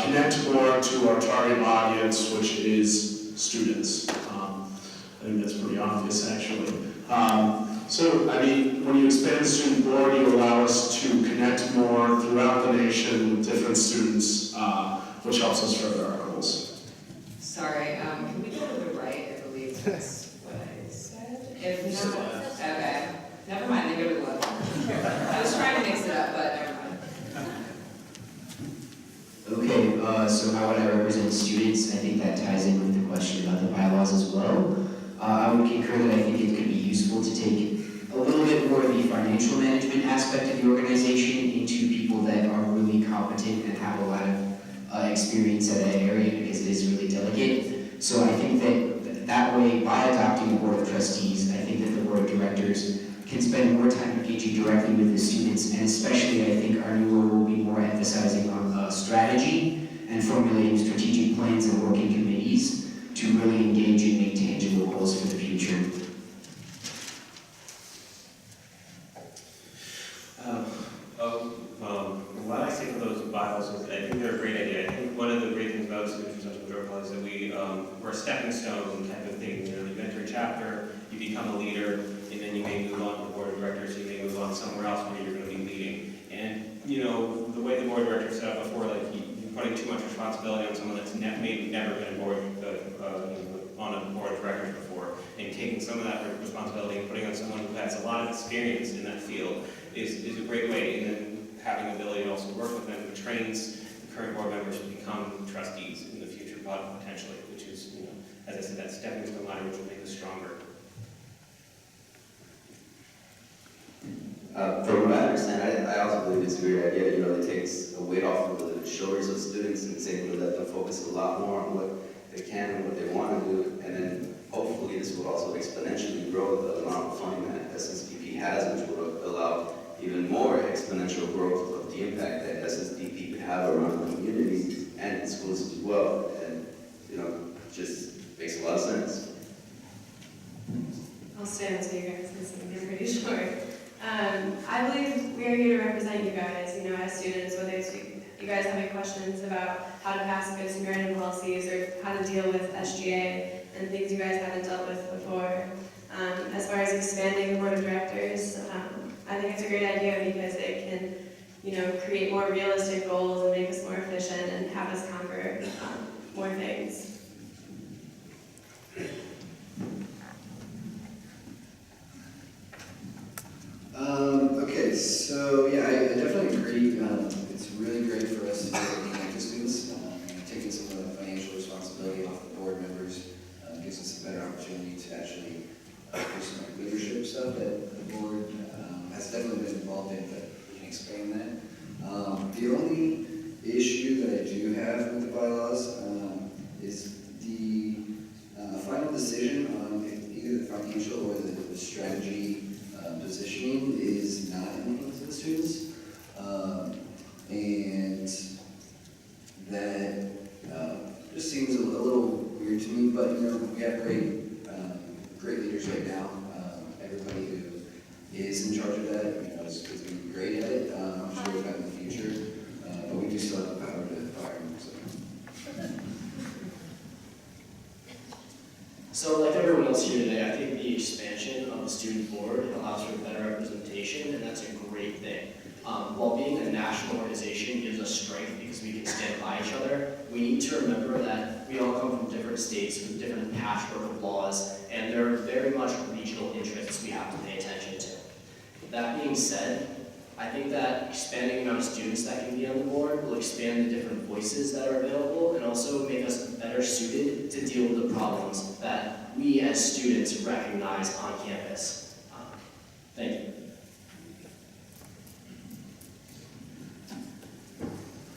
connect more to our target audience, which is students. I think that's pretty obvious, actually. So, I mean, when you expand the student board, you allow us to connect more throughout the nation with different students, which helps us further our goals. Sorry, can we go to the right? I believe that's what I said. If not, okay. Never mind, they go to the left. I was trying to mix it up, but never mind. Okay, so how would I represent students? I think that ties in with the question about the bylaws as well. I would concur that I think it could be useful to take a little bit more of the financial management aspect of the organization into people that are really competent and have a lot of experience at that area, because it is really delicate. So I think that way, by adopting the board of trustees, I think that the board of directors can spend more time engaging directly with the students, and especially I think our new role will be more emphasizing on strategy and formulating strategic plans and working committees to really engage and make tangible goals for the future. What I say for those bylaws is I think they're a great idea. I think one of the great things about student professional protocol is that we're a stepping stone type of thing. You know, you enter a chapter, you become a leader, and then you may move on to the board of directors, you may move on somewhere else where you're going to be leading. And, you know, the way the board of directors set up before, like, you're putting too much responsibility on someone that's maybe never been on a board of directors before, and taking some of that responsibility and putting on someone who has a lot of experience in that field is a great way. And then having the ability to also work with them, which trains the current board members to become trustees in the future, potentially, which is, you know, as I said, that stepping stone ladder which will make us stronger. From what I understand, I also believe it's a great idea. You know, it takes a weight off of the shoulders of students and it's able to let them focus a lot more on what they can and what they want to do. And then hopefully this will also exponentially grow the amount of funding that SSDP has, which will allow even more exponential growth of the impact that SSDP could have around the community and in schools as well. And, you know, just makes a lot of sense. I'll stay until you guys listen, I'm pretty short. I believe we are here to represent you guys, you know, as students, whether it's you guys have any questions about how to pass good Samaritan policies or how to deal with SGA and things you guys haven't dealt with before. As far as expanding the board of directors, I think it's a great idea because it can, you know, create more realistic goals and make us more efficient and have us conquer more things. Okay, so yeah, I definitely agree. It's really great for us to be able to connect with students, taking some of the financial responsibility off the board members. have with the bylaws is the final decision on either the financial or the strategy positioning is not in the hands of the students. And that just seems a little weird to me, but we have great leaders right now. Everybody who is in charge of that, is going to be great at it. I'm sure we'll have in the future, but we do still have the power to fire them. So like everyone else here today, I think the expansion of the student board allows for better representation, and that's a great thing. While being a national organization gives us strength because we can stand by each other, we need to remember that we all come from different states with different patchwork of laws, and there are very much regional interests we have to pay attention to. That being said, I think that expanding the amount of students that can be on the board will expand the different voices that are available and also make us better suited to deal with the problems that we as students recognize on campus. Thank you.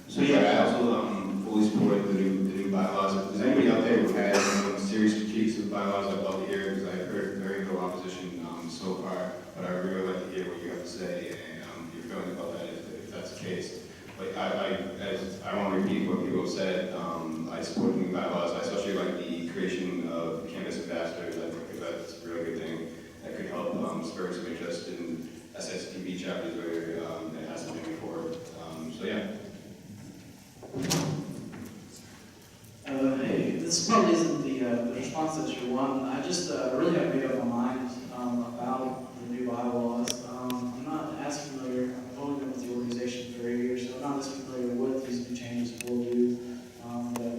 So yeah, I also fully support the new bylaws. If there's anybody out there who has serious critiques of the bylaws, I'd love to hear it because I've heard very little opposition so far. But I would really like to hear what you have to say and your feelings about that if that's the case. But I want to repeat what people have said. I support the new bylaws. I especially like the creation of campus ambassadors. I think that's a really good thing that could help spur some interest in SSDP chapters where it hasn't been before. So yeah. Hey, this probably isn't the response that you want. I just really have made up my mind about the new bylaws. I'm not as familiar. I've only been with the organization for 8 years, so I'm not as familiar with what these new changes will do. But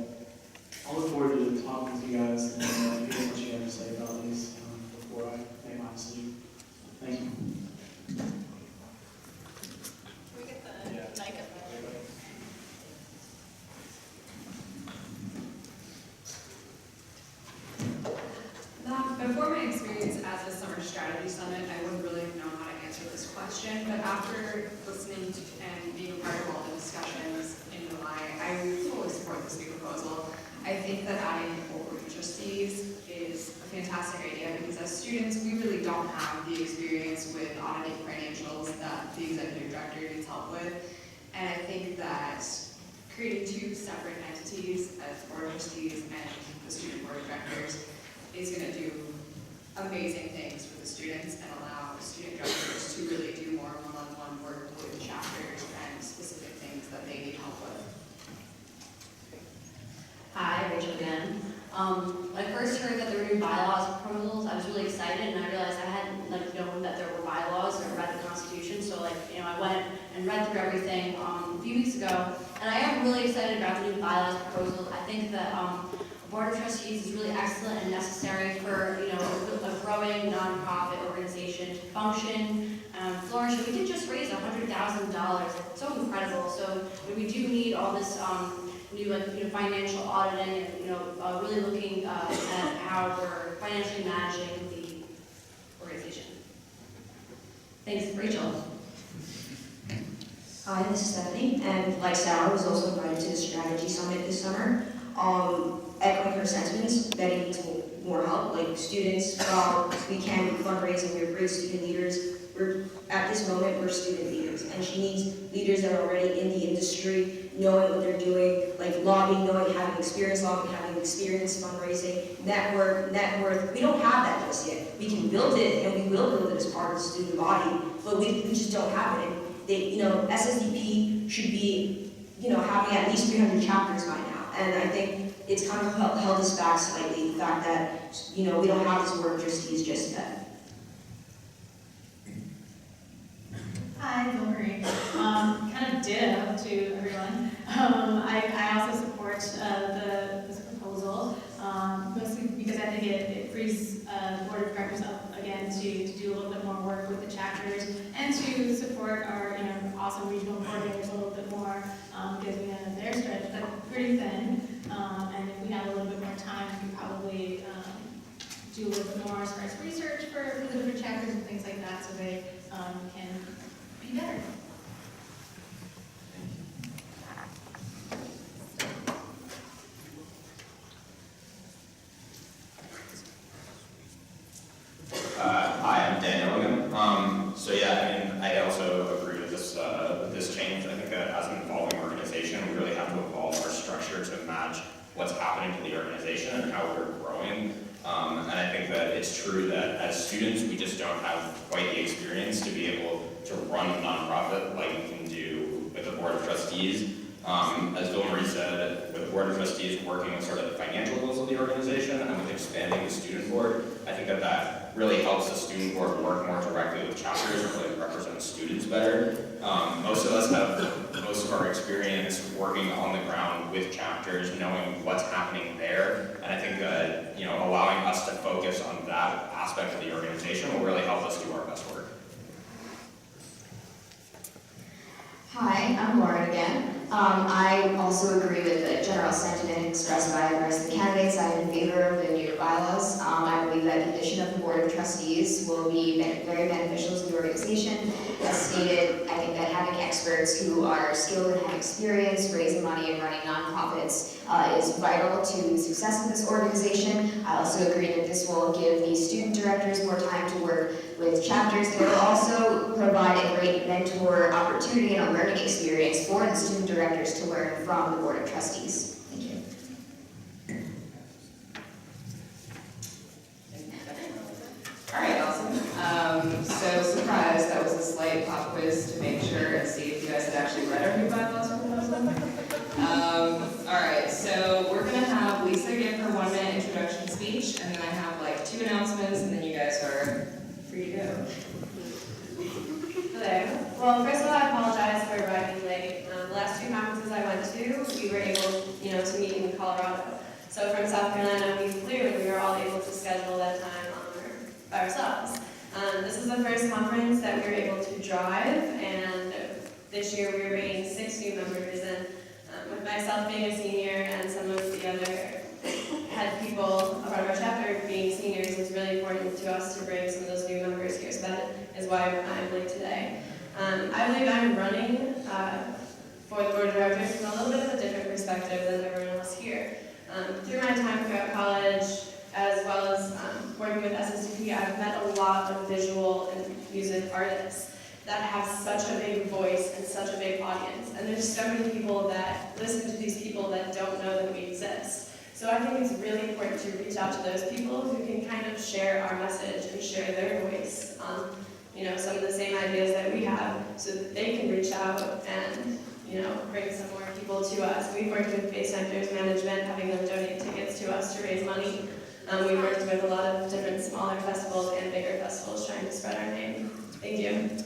I look forward to talking with you guys and hearing what you have to say about these before I make my decision. Thank you. We get the mic up there. Before my experience at the Summer Strategy Summit, I wouldn't really have known how to answer this question, but after listening to and being a part of all the discussions in July, I fully support this new proposal. I think that adding board trustees is a fantastic idea because as students, we really don't have the experience with auditing financials that the executive director needs help with. And I think that creating two separate entities as board of trustees and the student board of directors is going to do amazing things for the students and allow the student directors to really do more one-on-one work with chapters and specific things that they need help with. Hi, Rachel again. When I first heard that there were new bylaws proposals, I was really excited, and I realized I hadn't known that there were bylaws or read the Constitution. So I went and read through everything a few weeks ago, and I am really excited about the new bylaws proposal. I think that Board of Trustees is really excellent and necessary for a growing nonprofit organization to function, flourish. And we did just raise $100,000. It's so incredible. So we do need all this new financial auditing and really looking at how we're financially managing the organization. Thanks, Rachel. Hi, this is Stephanie, and like Sarah, was also invited to the strategy summit this summer. Echoing her sentiments, Betty needs more help. Like students, we can do fundraising. We're great student leaders. At this moment, we're student leaders, and she needs leaders that are already in the industry, knowing what they're doing, like lobbying, having experience lobbying, having experience fundraising, net worth. We don't have that just yet. We can build it, and we will build it as part of the student body, but we just don't have it. And SSDP should be, having at least 300 chapters by now, and I think it's kind of held us back slightly, the fact that, we don't have this board of trustees just yet. Hi, Bill Marie. Kind of ditto to everyone. I also support this proposal, mostly because I think it frees the board of directors up again to do a little bit more work with the chapters and to support our awesome regional coordinators a little bit more because we know that they're stretched pretty thin. And if we have a little bit more time, we could probably do a little bit more as far as research for the different chapters and things like that so they can be better. organization and how we're growing. And I think that it's true that as students, we just don't have quite the experience to be able to run a nonprofit like we can do with the Board of Trustees. As Bill Marie said, with the Board of Trustees working with sort of the financial goals of the organization and with expanding the student board, I think that that really helps the student board work more directly with chapters and really represent students better. Most of us have most of our experience working on the ground with chapters, knowing what's happening there, and I think that allowing us to focus on that aspect of the organization will really help us do our best work. Hi, I'm Lauren again. I also agree with the general sentiment expressed by the rest of the candidates. I'm in favor of the new bylaws. I believe that the addition of the Board of Trustees will be very beneficial to the organization. As stated, I think that having experts who are skilled and have experience raising money and running nonprofits is vital to the success of this organization. I also agree that this will give the student directors more time to work with chapters. It will also provide a great mentor opportunity and a learning experience for the student directors to learn from the Board of Trustees. Thank you. All right, awesome. So surprise, that was a slight pop quiz to make sure and see if you guys had actually read our new bylaws proposal. All right, so we're gonna have Lisa give her 1-minute introduction speech, and then I have like 2 announcements, and then you guys are free to go. Hello. Well, first of all, I apologize for arriving late. The last 2 conferences I went to, we were able, to meet in Colorado. So from South Carolina, we flew, and we were all able to schedule that time by ourselves. This is the first conference that we were able to drive, and this year we were bringing 6 new members, and with myself being a senior and some of the other head people of our chapter being seniors, it's really important to us to bring some of those new members here, so that is why I'm late today. I believe I'm running for the Board of Directors from a little bit of a different perspective than everyone else here. Through my time throughout college, as well as working with SSDP, I've met a lot of visual and music artists that have such a big voice and such a big audience. And there's so many people that listen to these people that don't know that we exist. So I think it's really important to reach out to those people who can kind of share our message and share their voice on, some of the same ideas that we have, so that they can reach out and, bring some more people to us. We've worked with Bay Centers Management, having them donate tickets to us to raise money. We've worked with a lot of different smaller festivals and bigger festivals trying to spread our name. Thank you.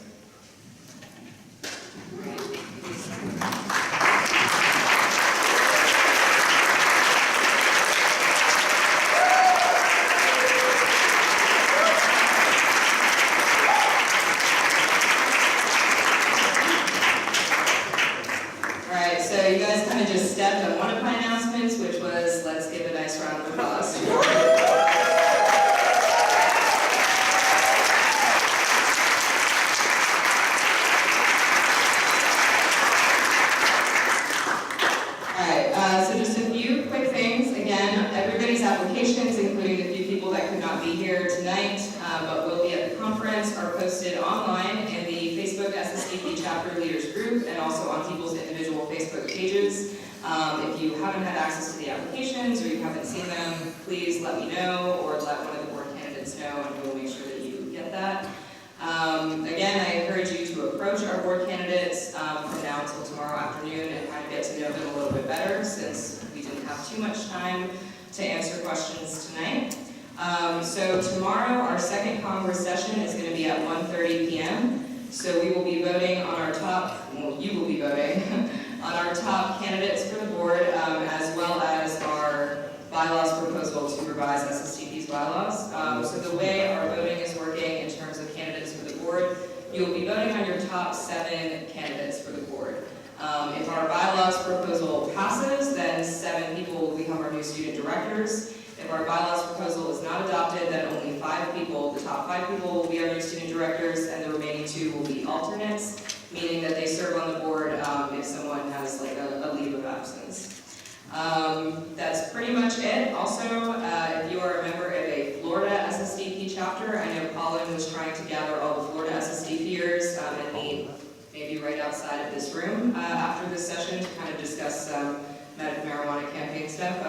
So you guys kind of just stepped on one of my announcements, which was, let's give a nice round of applause. Alright, so just a few quick things. Again, everybody's applications, including the few people that could not be here tonight, but will be at the conference, are posted online in the Facebook SSDP Chapter Leaders Group and also on people's individual Facebook pages. If you haven't had access to the applications or you haven't seen them, please let me know or let one of the board candidates know, and we'll make sure that you get that. Again, I encourage you to approach our board candidates from now until tomorrow afternoon and kind of get to know them a little bit better, since we didn't have too much time to answer questions tonight. So tomorrow, our second Congress session is going to be at 1:30 p.m. So we will be voting on our top, well, you will be voting on our top candidates for the board, as well as our bylaws proposal to revise SSDP's bylaws. So the way our voting is working in terms of candidates for the board, you'll be voting on your top 7 candidates for the board. If our bylaws proposal passes, then 7 people will become our new student directors. If our bylaws proposal is not adopted, then only 5 people, the top 5 people, will be our new student directors, and the remaining 2 will be alternates, meaning that they serve on the board if someone has like a leave of absence. That's pretty much it. Also, if you are a member of a Florida SSDP chapter, I know Colin was trying to gather all the Florida SSDPers and meet maybe right outside of this room after this session to kind of discuss some medical marijuana campaign stuff.